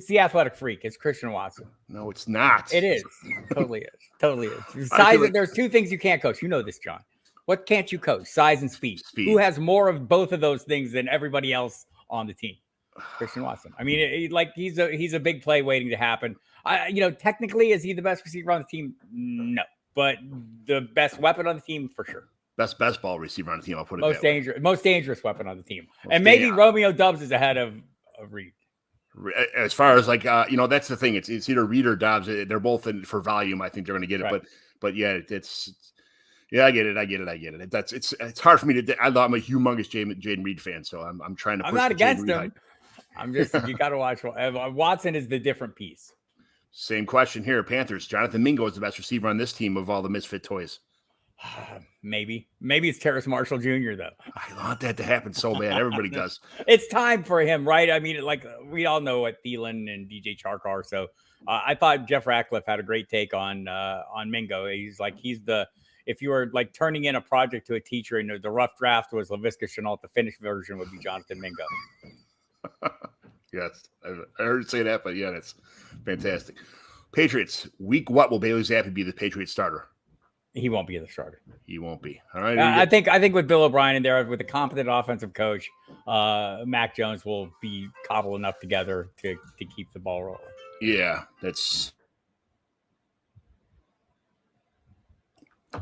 the athletic freak. It's Christian Watson. No, it's not. It is. Totally is. Totally is. Size. There's two things you can't coach. You know this, John. What can't you coach? Size and speed. Who has more of both of those things than everybody else on the team? Christian Watson. I mean, he's a big play waiting to happen. Technically, is he the best receiver on the team? No, but the best weapon on the team for sure. Best ball receiver on the team. I'll put it most dangerous weapon on the team. And maybe Romeo Doubs is ahead of Reed. As far as that's the thing. It's either Reed or Dobbs. They're both in for volume. I think they're going to get it. Right. But yeah, I get it. It's hard for me to. I'm a humongous Jaden Reed fan, so I'm trying to. I'm not against him. I'm just you got to watch. Watson is the different piece. Same question here. Panthers. Jonathan Mingo is the best receiver on this team of all the misfit toys. Maybe it's Terrace Marshall Jr. though. I want that to happen so bad. Everybody does. It's time for him, right? I mean, we all know what Thielen and DJ Chark are. So I thought Jeff Ratcliffe had a great take on Mingo. He's if you were turning in a project to a teacher and the rough draft was LaVisca Chenault, the finished version would be Jonathan Mingo. Yes, I heard you say that, but yeah, that's fantastic. Patriots, week what will Bailey Zappi be the Patriots starter? He won't be the starter. He won't be. All right. I think with Bill O'Brien in there, with a competent offensive coach, Mac Jones will be cobbled enough together to keep the ball rolling. Yeah, that's.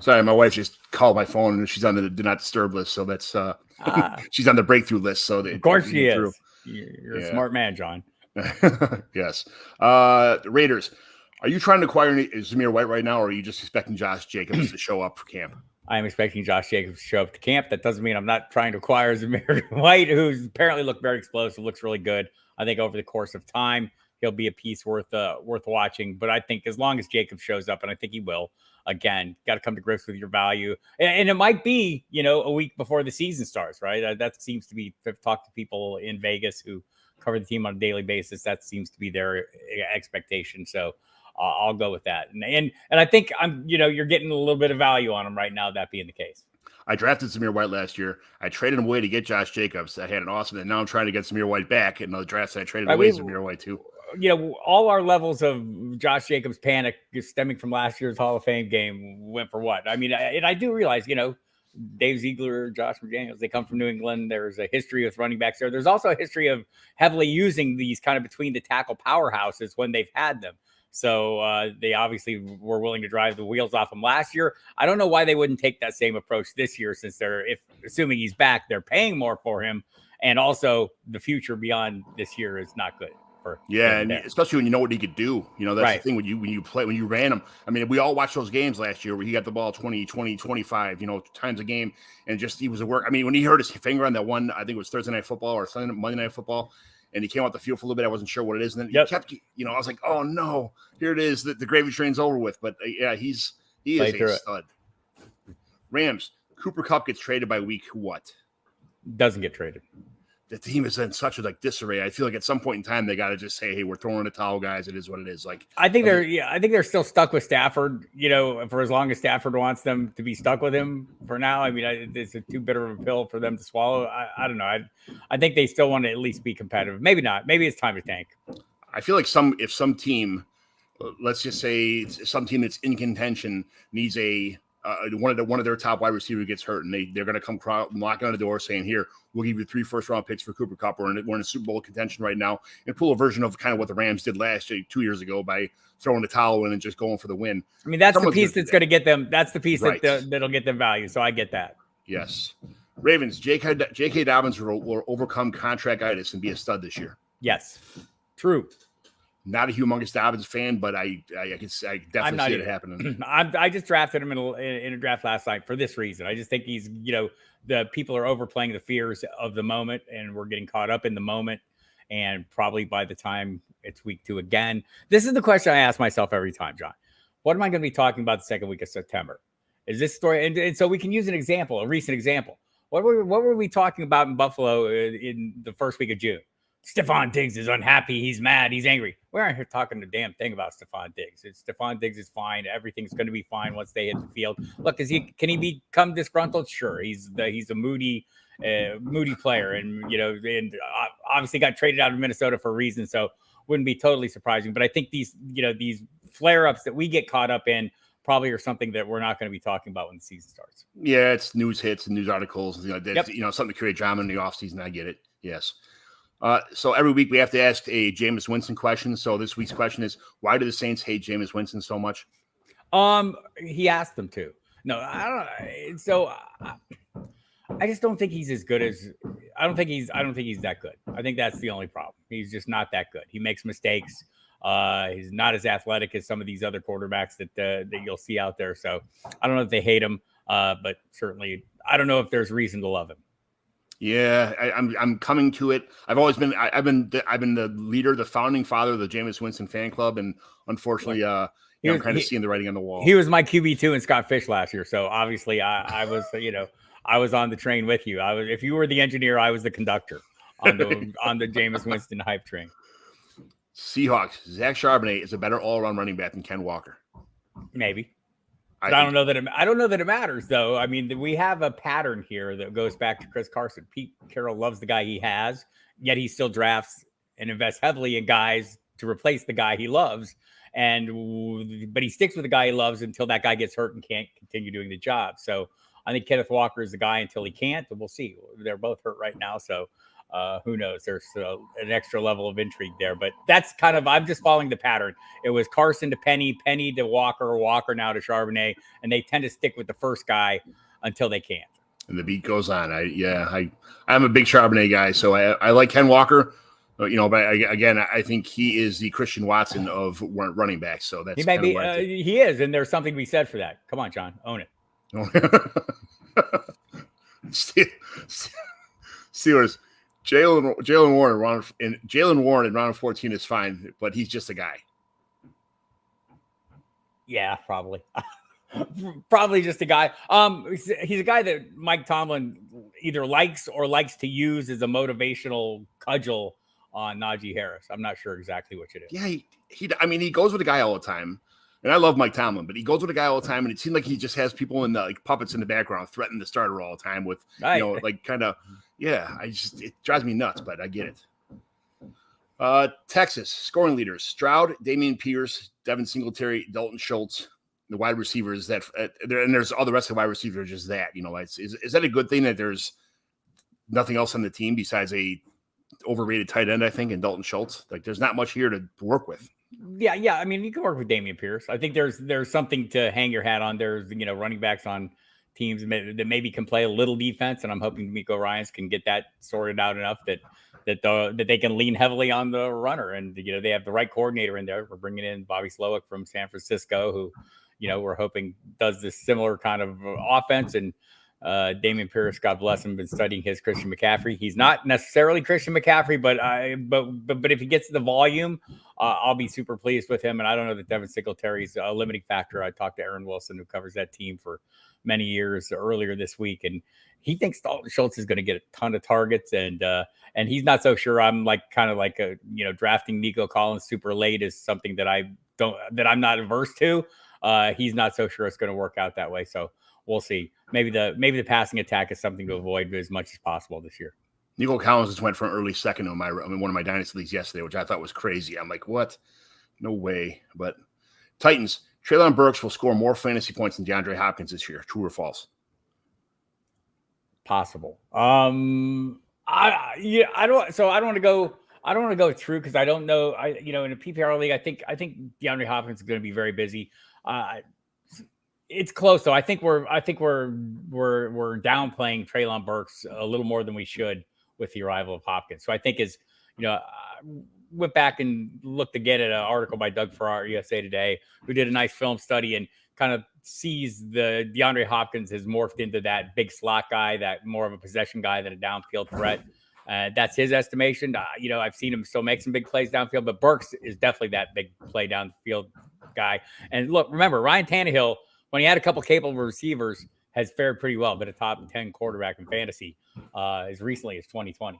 Sorry, my wife just called my phone and she's on the do not disturb list, so that's she's on the breakthrough list. So of course she is. You're a smart man, John. Yes. Raiders. Are you trying to acquire Zamir White right now, or are you just expecting Josh Jacobs to show up for camp? I am expecting Josh Jacobs to show up to camp. That doesn't mean I'm not trying to acquire Zamir White, who's apparently looked very explosive, looks really good. I think over the course of time, he'll be a piece worth watching. But I think as long as Jacobs shows up, and I think he will, again, got to come to grips with your value. And it might be, a week before the season starts, right? That seems to be, I've talked to people in Vegas who cover the team on a daily basis. That seems to be their expectation. So I'll go with that. And I think you're getting a little bit of value on him right now, that being the case. I drafted Zamir White last year. I traded him away to get Josh Jacobs. I had an awesome, and now I'm trying to get Zamir White back in the drafts. I traded away Zamir White too. All our levels of Josh Jacobs panic stemming from last year's Hall of Fame game went for what? I mean, I do realize, Dave Ziegler, Josh McDaniels, they come from New England. There's a history with running backs there. There's also a history of heavily using these kind of between the tackle powerhouses when they've had them. So they obviously were willing to drive the wheels off him last year. I don't know why they wouldn't take that same approach this year, since assuming he's back, they're paying more for him. And also the future beyond this year is not good offer. Yeah, and especially when you know what he could do. You know, that's Right. the thing when you ran him. I mean, we all watched those games last year where he got the ball 20, 25, times a game, and just he was a work. I mean, when he hurt his finger on that one, I think it was Thursday Night Football or Monday Night Football, and he came out the field for a little bit. I wasn't sure what it is, and then he kept, I was like, oh no, here it is. The gravy train's over with. But yeah, he is a stud. Rams. Cooper Kupp gets traded by week what? Doesn't get traded. The team is in such a disarray. I feel like at some point in time they got to just say, "Hey, we're throwing the towel, guys. It is what it is." Like I think they're still stuck with Stafford. For as long as Stafford wants them to be stuck with him for now. I mean, it's a too bitter of a pill for them to swallow. I don't know. I think they still want to at least be competitive. Maybe not. Maybe it's time to tank. I feel like if some team, let's just say some team that's in contention needs one of their top wide receivers gets hurt, and they're going to come knocking on the door saying, "Here, we'll give you 3 first-round picks for Cooper Kupp. We're in a Super Bowl contention right now," and pull a version of kind of what the Rams did last year, 2 years ago, by throwing the towel in and just going for the win. I mean, that's the piece that's going to get them. That's the piece that'll get them value. So I get that. Yes. Ravens. J.K. Dobbins will overcome contractitis and be a stud this year. Yes. True. Not a humongous Dobbins fan, but I definitely see it happening. I just drafted him in a draft last night for this reason. I just think he's, the people are overplaying the fears of the moment, and we're getting caught up in the moment. And probably by the time it's week 2 again, this is the question I ask myself every time, John. What am I going to be talking about the second week of September? Is this story? And so we can use a recent example. What were we talking about in Buffalo in the first week of June? Stephon Diggs is unhappy. He's mad. He's angry. We aren't here talking a damn thing about Stephon Diggs. Stephon Diggs is fine. Everything's going to be fine once they hit the field. Look, can he become disgruntled? Sure. He's a moody player, and obviously got traded out of Minnesota for a reason. So wouldn't be totally surprising. But I think these flare-ups that we get caught up in probably are something that we're not going to be talking about when the season starts. Yeah, it's news hits and news articles. Something to create drama in the offseason. I get it. Yes. So every week we have to ask a Jameis Winston question. So this week's question is, why do the Saints hate Jameis Winston so much? He asked them to. No, I don't. So I just don't think he's as good as. I don't think he's that good. I think that's the only problem. He's just not that good. He makes mistakes. He's not as athletic as some of these other quarterbacks that you'll see out there. So I don't know if they hate him, but certainly I don't know if there's reason to love him. Yeah, I'm coming to it. I've been the leader, the founding father of the Jameis Winston fan club, and unfortunately, I'm kind of seeing the writing on the wall. He was my QB2 in Scott Fish last year, so obviously I was I was on the train with you. If you were the engineer, I was the conductor on the Jameis Winston hype train. Seahawks. Zach Charbonnet is a better all-around running back than Ken Walker. Maybe. I don't know that it matters, though. I mean, we have a pattern here that goes back to Chris Carson. Pete Carroll loves the guy he has, yet he still drafts and invests heavily in guys to replace the guy he loves. But he sticks with the guy he loves until that guy gets hurt and can't continue doing the job. So I think Kenneth Walker is the guy until he can't, and we'll see. They're both hurt right now, so who knows? There's an extra level of intrigue there, but that's I'm just following the pattern. It was Carson to Penny to Walker, Walker now to Charbonnet, and they tend to stick with the first guy until they can't. And the beat goes on. I'm a big Charbonnet guy, so I like Ken Walker, but I think he is the Christian Watson of running backs. So that's he is, and there's something to be said for that. Come on, John, own it. Steelers. Jalen Warren in round 14 is fine, but he's just a guy. Yeah, probably. Probably just a guy. He's a guy that Mike Tomlin either likes or likes to use as a motivational cudgel on Najee Harris. I'm not sure exactly which it is. Yeah, he goes with a guy all the time. And I love Mike Tomlin, but he goes with a guy all the time, and it seems like he just has people in the puppets in the background threatening the starter all the time with it drives me nuts, but I get it. Texas scoring leaders: Stroud, Dameon Pierce, Devin Singletary, Dalton Schultz. The wide receivers and there's all the rest of the wide receivers. Just that, is that a good thing that there's nothing else on the team besides a overrated tight end? I think, and Dalton Schultz. Like, there's not much here to work with. Yeah. I mean, you can work with Dameon Pierce. I think there's something to hang your hat on. There's running backs on teams that maybe can play a little defense, and I'm hoping D'Amico Ryans can get that sorted out enough that that they can lean heavily on the runner. And they have the right coordinator in there. We're bringing in Bobby Slowick from San Francisco, who we're hoping does this similar kind of offense. And Damian Pierce, God bless him, been studying his Christian McCaffrey. He's not necessarily Christian McCaffrey, but if he gets the volume, I'll be super pleased with him. And I don't know that Devin Singletary's a limiting factor. I talked to Aaron Wilson, who covers that team for many years, earlier this week, and he thinks Dalton Schultz is going to get a ton of targets, and he's not so sure. I'm drafting Nico Collins super late is something that I'm not averse to. He's not so sure it's going to work out that way. So we'll see. Maybe the passing attack is something to avoid as much as possible this year. Nico Collins just went from early second in one of my dynasty leagues yesterday, which I thought was crazy. I'm like, what? No way. But Titans, Treylon Burks will score more fantasy points than DeAndre Hopkins this year. True or false? Possible. I don't want to go through because I don't know. In a PPR league, I think DeAndre Hopkins is going to be very busy. It's close though. I think we're downplaying Treylon Burks a little more than we should with the arrival of Hopkins. So I think went back and looked again at an article by Doug Farrar, USA Today, who did a nice film study and kind of sees the DeAndre Hopkins has morphed into that big slot guy, that more of a possession guy than a downfield threat. That's his estimation. I've seen him still make some big plays downfield, but Burks is definitely that big play downfield guy. And look, remember, Ryan Tannehill, when he had a couple capable receivers, has fared pretty well, but a top 10 quarterback in fantasy as recently as 2020.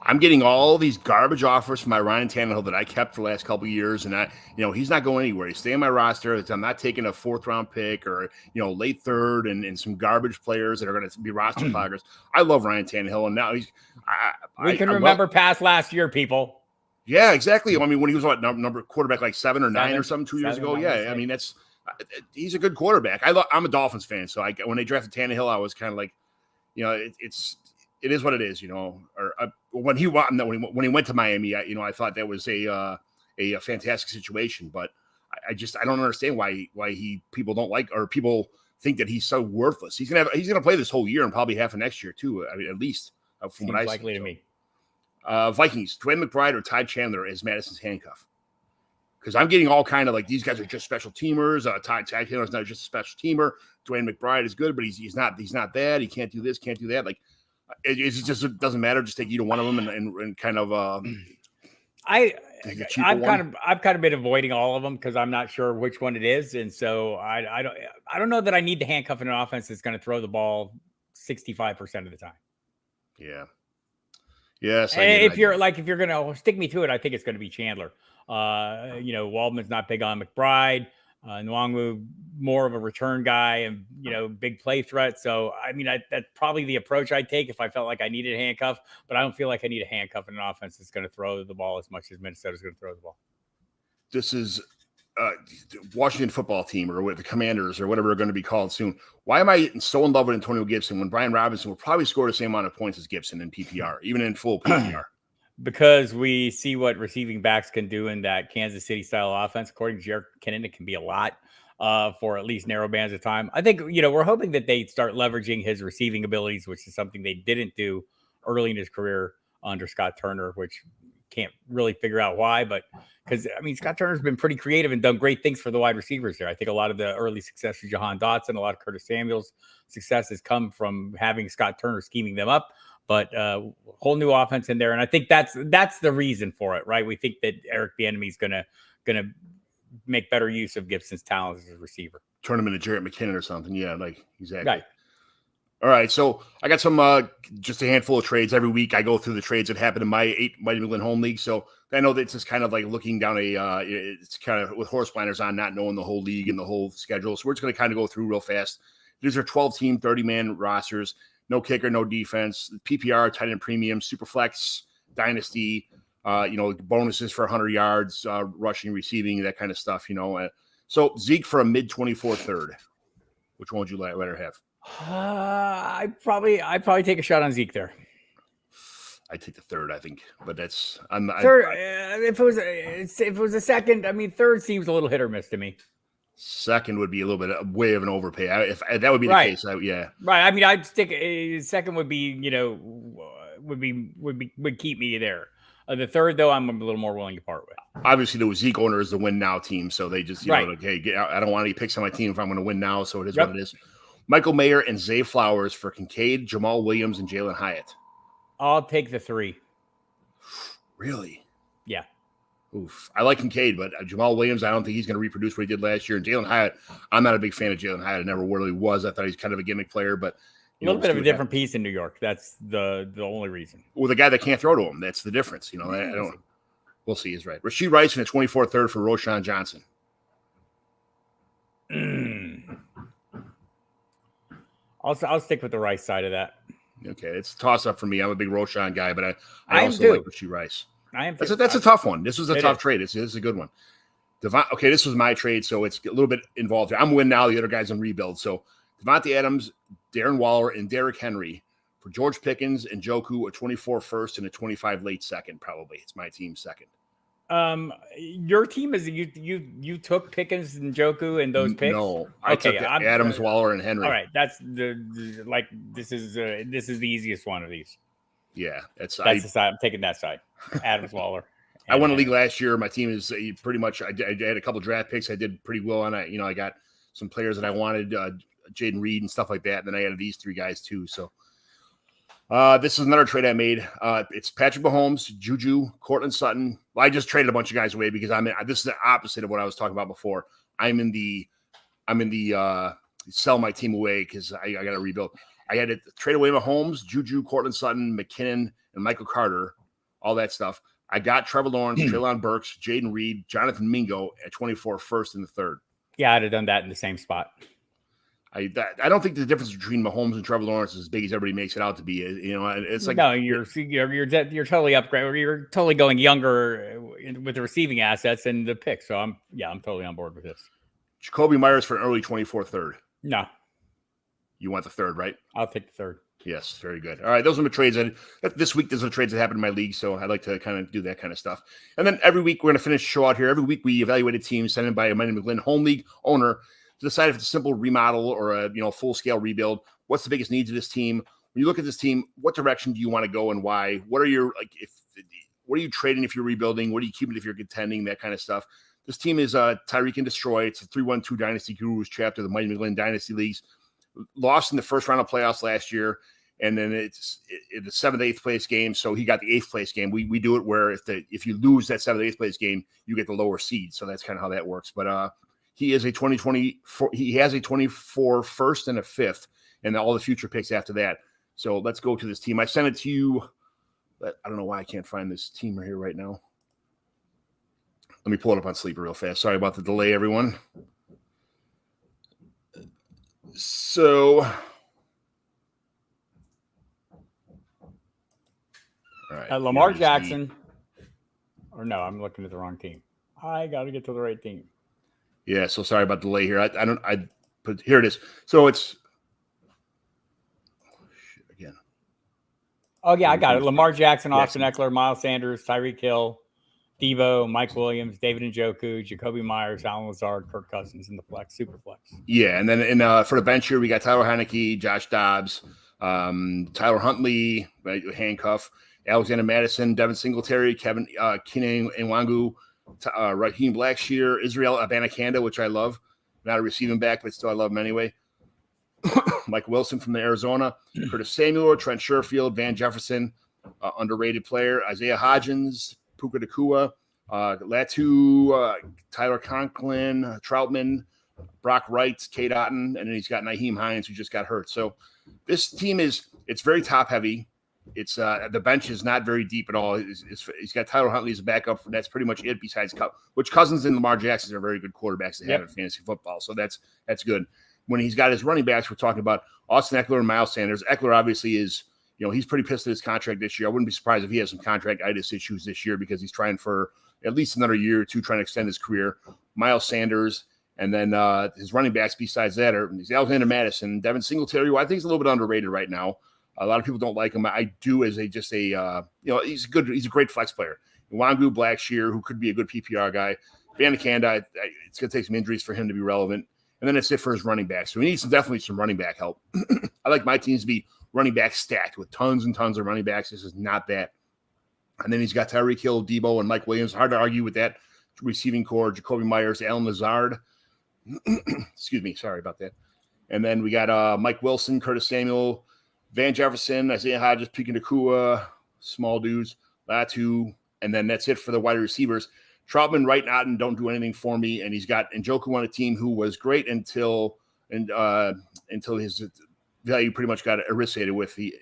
I'm getting all these garbage offers from my Ryan Tannehill that I kept for the last couple of years, and he's not going anywhere. He's staying on my roster. I'm not taking a 4th round pick or late third and some garbage players that are going to be roster cloggers. I love Ryan Tannehill, and now we can remember past last year, people. Yeah, exactly. I mean, when he was number quarterback like 7 or 9 or something 2 years ago. Yeah, I mean he's a good quarterback. I'm a Dolphins fan, so when they drafted Tannehill, I was kind of like, it is what it is, when he went to Miami, I thought that was a fantastic situation, but I don't understand why people don't like, or people think that he's so worthless. He's gonna play this whole year and probably half of next year too. I mean, at least from Seems what I see. Likely to me. Vikings, Dwayne McBride or Ty Chandler as Madison's handcuff. Because I'm getting all kind of like these guys are just special teamers. Ty Chandler's not just a special teamer. Dwayne McBride is good, but he's not that. He can't do this, can't do that. Like it just doesn't matter. Just take either one of them and kind of. I've kind of been avoiding all of them because I'm not sure which one it is, and so I don't know that I need to handcuff an offense that's going to throw the ball 65% of the time. Yeah. Yes. If you're going to stick me to it, I think it's going to be Chandler. Waldman's not big on McBride. Nwangwu, more of a return guy and, big play threat. So, I mean, that's probably the approach I'd take if I felt like I needed a handcuff, but I don't feel like I need a handcuff in an offense that's going to throw the ball as much as Minnesota's going to throw the ball. This is Washington football team or the Commanders or whatever they're going to be called soon. Why am I so in love with Antonio Gibson when Brian Robinson will probably score the same amount of points as Gibson in PPR, even in full PPR? Because we see what receiving backs can do in that Kansas City style offense. According to Jared Kinnan, it can be a lot for at least narrow bands of time. I think, we're hoping that they start leveraging his receiving abilities, which is something they didn't do early in his career under Scott Turner, which can't really figure out why. But because, Scott Turner's been pretty creative and done great things for the wide receivers there. I think a lot of the early success of Jahan Dotson, a lot of Curtis Samuel's success has come from having Scott Turner scheming them up. But whole new offense in there, and I think that's the reason for it, right? We think that Eric Bieniemy is gonna make better use of Gibson's talents as a receiver. Turn him into Jarrett McKinnon or something. Yeah, like exactly. Right. All right, so I got some just a handful of trades every week. I go through the trades that happen in my 8 Mighty McGlynn home league. So I know that it's just kind of like looking down it's kind of with horse blinders on, not knowing the whole league and the whole schedule. So we're just going to kind of go through real fast. These are 12-team, 30-man rosters. No kicker, no defense. PPR, tight end premium, super flex, dynasty. Bonuses for 100 yards, rushing, receiving, that kind of stuff. So Zeke for a mid 24 third. Which one would you rather have? I'd probably take a shot on Zeke there. I take the third, I think, but that's third. If it was a second, third seems a little hit or miss to me. Second would be a little bit way of an overpay. If that would be the right. case, yeah. Right. I'd stick. Second would be, would keep me there. The third, though, I'm a little more willing to part with. Obviously, the Zeke owner is the win now team, so they just Right. like, hey, I don't want any picks on my team if I'm going to win now, so it is what it is. Michael Mayer and Zay Flowers for Kincaid, Jamal Williams, and Jalen Hyatt. I'll take the 3. Really? Yeah. Oof. I like Kincaid, but Jamal Williams, I don't think he's going to reproduce what he did last year. And Jalen Hyatt, I'm not a big fan of Jalen Hyatt. I never really was. I thought he's kind of a gimmick player, but a little bit of a different piece in New York. That's the only reason. Well, the guy that can't throw to him, that's the difference. I don't. We'll see. He's right. Rasheed Rice in a 24 third for Roshan Johnson. I'll stick with the Rice side of that. Okay, it's a toss up for me. I'm a big Roshan guy, but I I also like Rasheed Rice. That's a tough one. This was a tough trade. This is a good one. Okay, this was my trade, so it's a little bit involved here. I'm win now. The other guy's on rebuild. So Devontae Adams, Darren Waller, and Derrick Henry for George Pickens and Njoku, a 24 first and a 25 late second. Probably it's my team's second. Your team is you took Pickens and Njoku and those picks. No, I took Adams, Waller, and Henry. All right, that's this is the easiest one of these. Yeah, that's the side. I'm taking that side. Adams, Waller. I won a league last year. My team is pretty much. I had a couple draft picks. I did pretty well on it. I got some players that I wanted, Jaden Reed and stuff like that. And then I added these 3 guys too. So this is another trade I made. It's Patrick Mahomes, Juju, Cortland Sutton. Well, I just traded a bunch of guys away because this is the opposite of what I was talking about before. I'm in the sell my team away because I got to rebuild. I had to trade away Mahomes, Juju, Cortland Sutton, McKinnon, and Michael Carter, all that stuff. I got Trevor Lawrence, Treylon Burks, Jaden Reed, Jonathan Mingo at 24 first and the third. Yeah, I'd have done that in the same spot. I don't think the difference between Mahomes and Trevor Lawrence is as big as everybody makes it out to be. It's like no, you're totally upgraded. You're totally going younger with the receiving assets and the pick. So I'm totally on board with this. Jacoby Myers for an early 24 third. No, you want the third, right? I'll take the third. Yes, very good. All right, those are the trades. This week, those are the trades that happened in my league, so I like to kind of do that kind of stuff. And then every week, we're going to finish the show out here. Every week, we evaluate a team sent in by a Mighty McGlynn home league owner to decide if it's a simple remodel or a full-scale rebuild. What's the biggest needs of this team? When you look at this team, what direction do you want to go and why? What are what are you trading if you're rebuilding? What are you keeping if you're contending? That kind of stuff. This team is Tyreek and Destroy. It's a 3-1-2 Dynasty Gurus chapter of the Mighty McGlynn Dynasty Leagues. Lost in the first round of playoffs last year, and then it's the 7th, 8th place game. So he got the 8th place game. We do it where if you lose that 7th, 8th place game, you get the lower seed. So that's kind of how that works. But he is a 2024. He has a 24 first and a 5th, and all the future picks after that. So let's go to this team. I sent it to you. I don't know why I can't find this team right here right now. Let me pull it up on Sleeper real fast. Sorry about the delay, everyone. So, all right. Lamar Jackson. Or no, I'm looking at the wrong team. I got to get to the right team. Yeah, so sorry about the delay here. Here it is. So it's again. Oh yeah, I got it. Lamar Jackson, Austin Eckler, Miles Sanders, Tyreek Hill, Debo, Mike Williams, David Njoku, Jacoby Myers, Allen Lazard, Kirk Cousins in the flex, super flex. Yeah, and then for the bench here, we got Tyler Heineke, Josh Dobbs, Tyler Huntley, handcuff, Alexander Madison, Devin Singletary, Kevin Keenan Nwangu, Raheem Blackshear, Israel Abanikanda, which I love. Not a receiving back, but still I love him anyway. Mike Wilson from the Arizona, Curtis Samuel, Trent Sherfield, Van Jefferson, underrated player, Isaiah Hodgins, Puka Nacua, Latu, Tyler Conklin, Troutman, Brock Wright, Kate Otten, and then he's got Nyheim Hines, who just got hurt. So this team it's very top heavy. It's the bench is not very deep at all. He's got Tyler Huntley as a backup. That's pretty much it. Besides which Cousins and Lamar Jackson are very good quarterbacks to have in fantasy football. So that's good. When he's got his running backs, we're talking about Austin Eckler and Miles Sanders. Eckler obviously is, he's pretty pissed at his contract this year. I wouldn't be surprised if he has some contract-itis issues this year because he's trying for at least another year or two trying to extend his career. Miles Sanders, and then his running backs besides that are Alexander Madison, Devin Singletary, who I think is a little bit underrated right now. A lot of people don't like him. I do as he's a great flex player. Nwangu, Blackshear, who could be a good PPR guy. Abanikanda, it's going to take some injuries for him to be relevant. And then that's it for his running back. So he needs definitely some running back help. I like my teams to be running back stacked with tons and tons of running backs. This is not bad. And then he's got Tyreek Hill, Debo, and Mike Williams. Hard to argue with that receiving core. Jacoby Myers, Alan Lazard. Excuse me. Sorry about that. And then we got Mike Wilson, Curtis Samuel, Van Jefferson, Isaiah Hodges, Puka Nacua, small dudes, Latu, and then that's it for the wide receivers. Troutman, Wright, and Otten don't do anything for me, and he's got Njoku on a team who was great until his value pretty much got eviscerated with the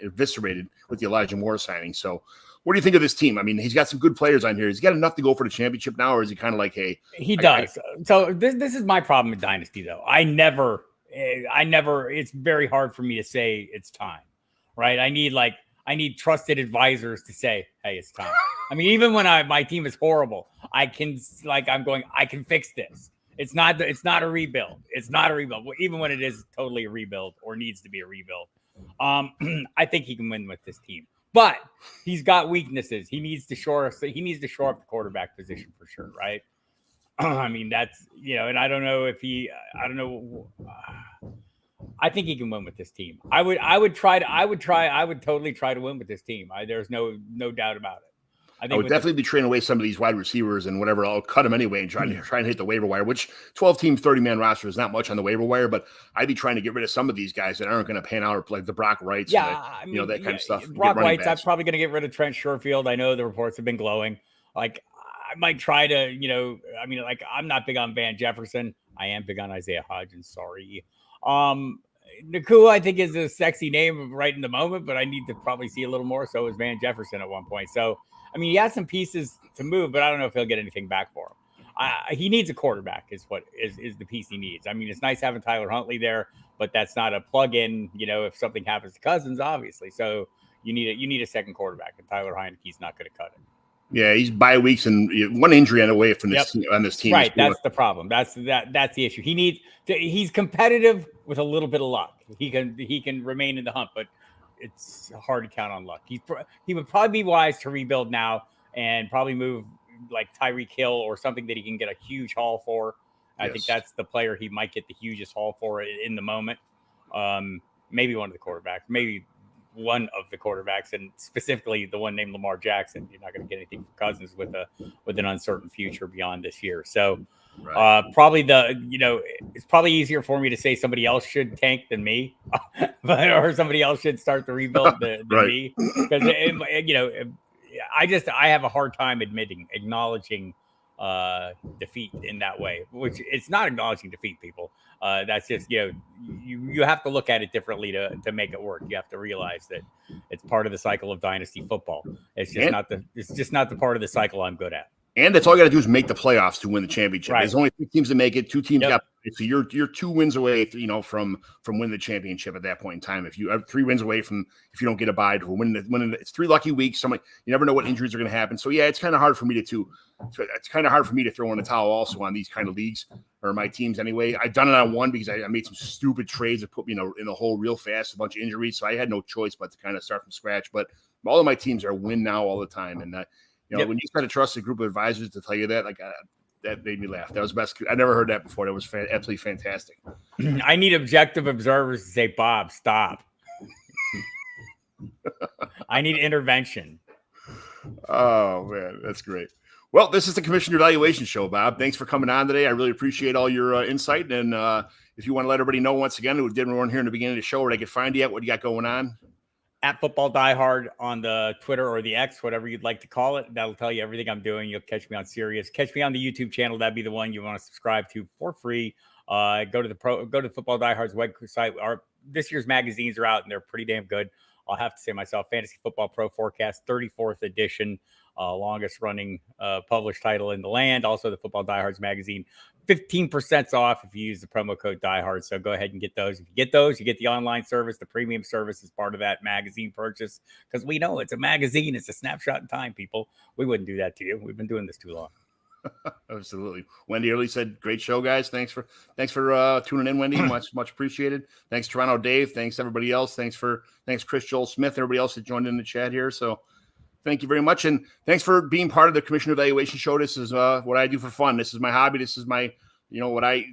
Elijah Moore signing. So, what do you think of this team? I mean, he's got some good players on here. He's got enough to go for the championship now, or is he kind of like, hey, he does? So this is my problem with Dynasty, though. I never. It's very hard for me to say it's time, right? I need trusted advisors to say, hey, it's time. I mean, even when my team is horrible, I can fix this. It's not a rebuild. It's not a rebuild. Even when it is totally a rebuild or needs to be a rebuild, I think he can win with this team. But he's got weaknesses. He needs to shore up the quarterback position for sure, right? I mean, that's, and I don't know if I think he can win with this team. I would totally try to win with this team. There's no doubt about it. I would definitely be trading away some of these wide receivers and whatever. I'll cut them anyway and try and hit the waiver wire, which 12-team, 30-man roster is not much on the waiver wire, but I'd be trying to get rid of some of these guys that aren't going to pan out, like the Brock Wrights, that kind of stuff. Brock Wrights, I'm probably going to get rid of Trent Sherfield. I know the reports have been glowing. Like, I might try to, I'm not big on Van Jefferson. I am big on Isaiah Hodgins. Sorry. Nacua, I think, is a sexy name right in the moment, but I need to probably see a little more. So is Van Jefferson at one point. So, I mean, he has some pieces to move, but I don't know if he'll get anything back for him. He needs a quarterback is what is the piece he needs. I mean, it's nice having Tyler Huntley there, but that's not a plug-in, if something happens to Cousins, obviously. So you need a second quarterback, and Tyler Heineke's not going to cut it. Yeah, he's bye weeks and one injury away from this on this team. Right, that's the problem. That's the issue. He's competitive with a little bit of luck. He can remain in the hunt, but it's hard to count on luck. He would probably be wise to rebuild now and probably move like Tyreek Hill or something that he can get a huge haul for. I think that's the player he might get the hugest haul for in the moment. Maybe one of the quarterbacks, maybe one of the quarterbacks, and specifically the one named Lamar Jackson. You're not going to get anything from Cousins with an uncertain future beyond this year. So probably it's probably easier for me to say somebody else should tank than me, or somebody else should start the rebuild than me, because I have a hard time acknowledging defeat in that way, which it's not acknowledging defeat, people. That's just, you have to look at it differently to make it work. You have to realize that it's part of the cycle of dynasty football. It's just not the part of the cycle I'm good at. And that's all you got to do is make the playoffs to win the championship. Right. There's only 2 teams to make it. 2 teams got it. So you're 2 wins away, from winning the championship at that point in time. If you have 3 wins away from, if you don't get a bye, to win it's 3 lucky weeks. You never know what injuries are going to happen. So yeah, it's kind of hard for me to throw in the towel also on these kind of leagues, or my teams anyway. I've done it on one because I made some stupid trades that put me in the hole real fast, a bunch of injuries. So I had no choice but to kind of start from scratch. But all of my teams are win now all the time. And when you try to trust a group of advisors to tell you that, that made me laugh. That was the best. I never heard that before. That was absolutely fantastic. I need objective observers to say, Bob, stop. I need intervention. Oh, man, that's great. Well, this is the Commissioner Evaluation Show, Bob. Thanks for coming on today. I really appreciate all your insight. And if you want to let everybody know once again, who didn't run here in the beginning of the show, where they could find you at, what you got going on. At Football Diehard on the Twitter or the X, whatever you'd like to call it. That'll tell you everything I'm doing. You'll catch me on Sirius. Catch me on the YouTube channel. That'd be the one you want to subscribe to for free. Go to Football Diehard's website. This year's magazines are out, and they're pretty damn good. I'll have to say myself, Fantasy Football Pro Forecast, 34th edition, longest running published title in the land. Also, the Football Diehards magazine, 15% off if you use the promo code Diehard. So go ahead and get those. If you get those, you get the online service. The premium service is part of that magazine purchase, because we know it's a magazine. It's a snapshot in time, people. We wouldn't do that to you. We've been doing this too long. Absolutely. Wendy Early said, great show, guys. Thanks for tuning in, Wendy. Much appreciated. Thanks, Toronto Dave. Thanks, everybody else. Thanks, Chris Joel Smith, everybody else that joined in the chat here. So thank you very much. And thanks for being part of the Commissioner Evaluation Show. This is what I do for fun. This is my hobby. This is my, what I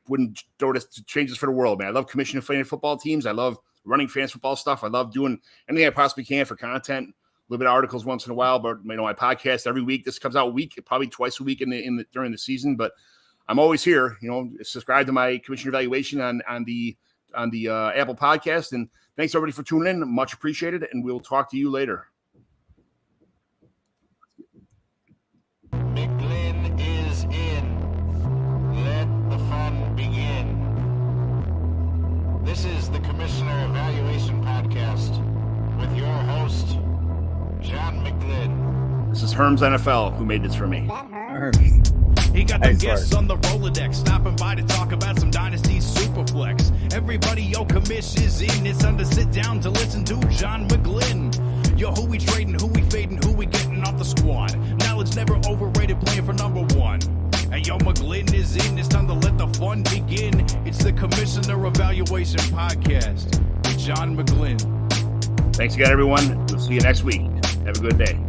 wouldn't throw this to change this for the world, man. I love commissioning football teams. I love running fantasy football stuff. I love doing anything I possibly can for content. A little bit of articles once in a while, but my podcast every week. This comes out probably twice a week during the season. But I'm always here. Subscribe to my commissioner evaluation on the Apple Podcast. And thanks everybody for tuning in. Much appreciated. And we'll talk to you later. McGlynn is in. Let the fun begin. This is the Commissioner Evaluation Podcast with your host, John McGlynn. This is Herm's NFL, who made this for me. He got them guests on the Rolodex, stopping by to talk about some Dynasty Superflex. Everybody, commish is in. It's time to sit down to listen to John McGlynn. Who we trading, who we fading, who we getting off the squad. Knowledge never overrated, playing for number one. And McGlynn is in. It's time to let the fun begin. It's the Commissioner Evaluation Podcast with John McGlynn. Thanks again, everyone. We'll see you next week. Have a good day.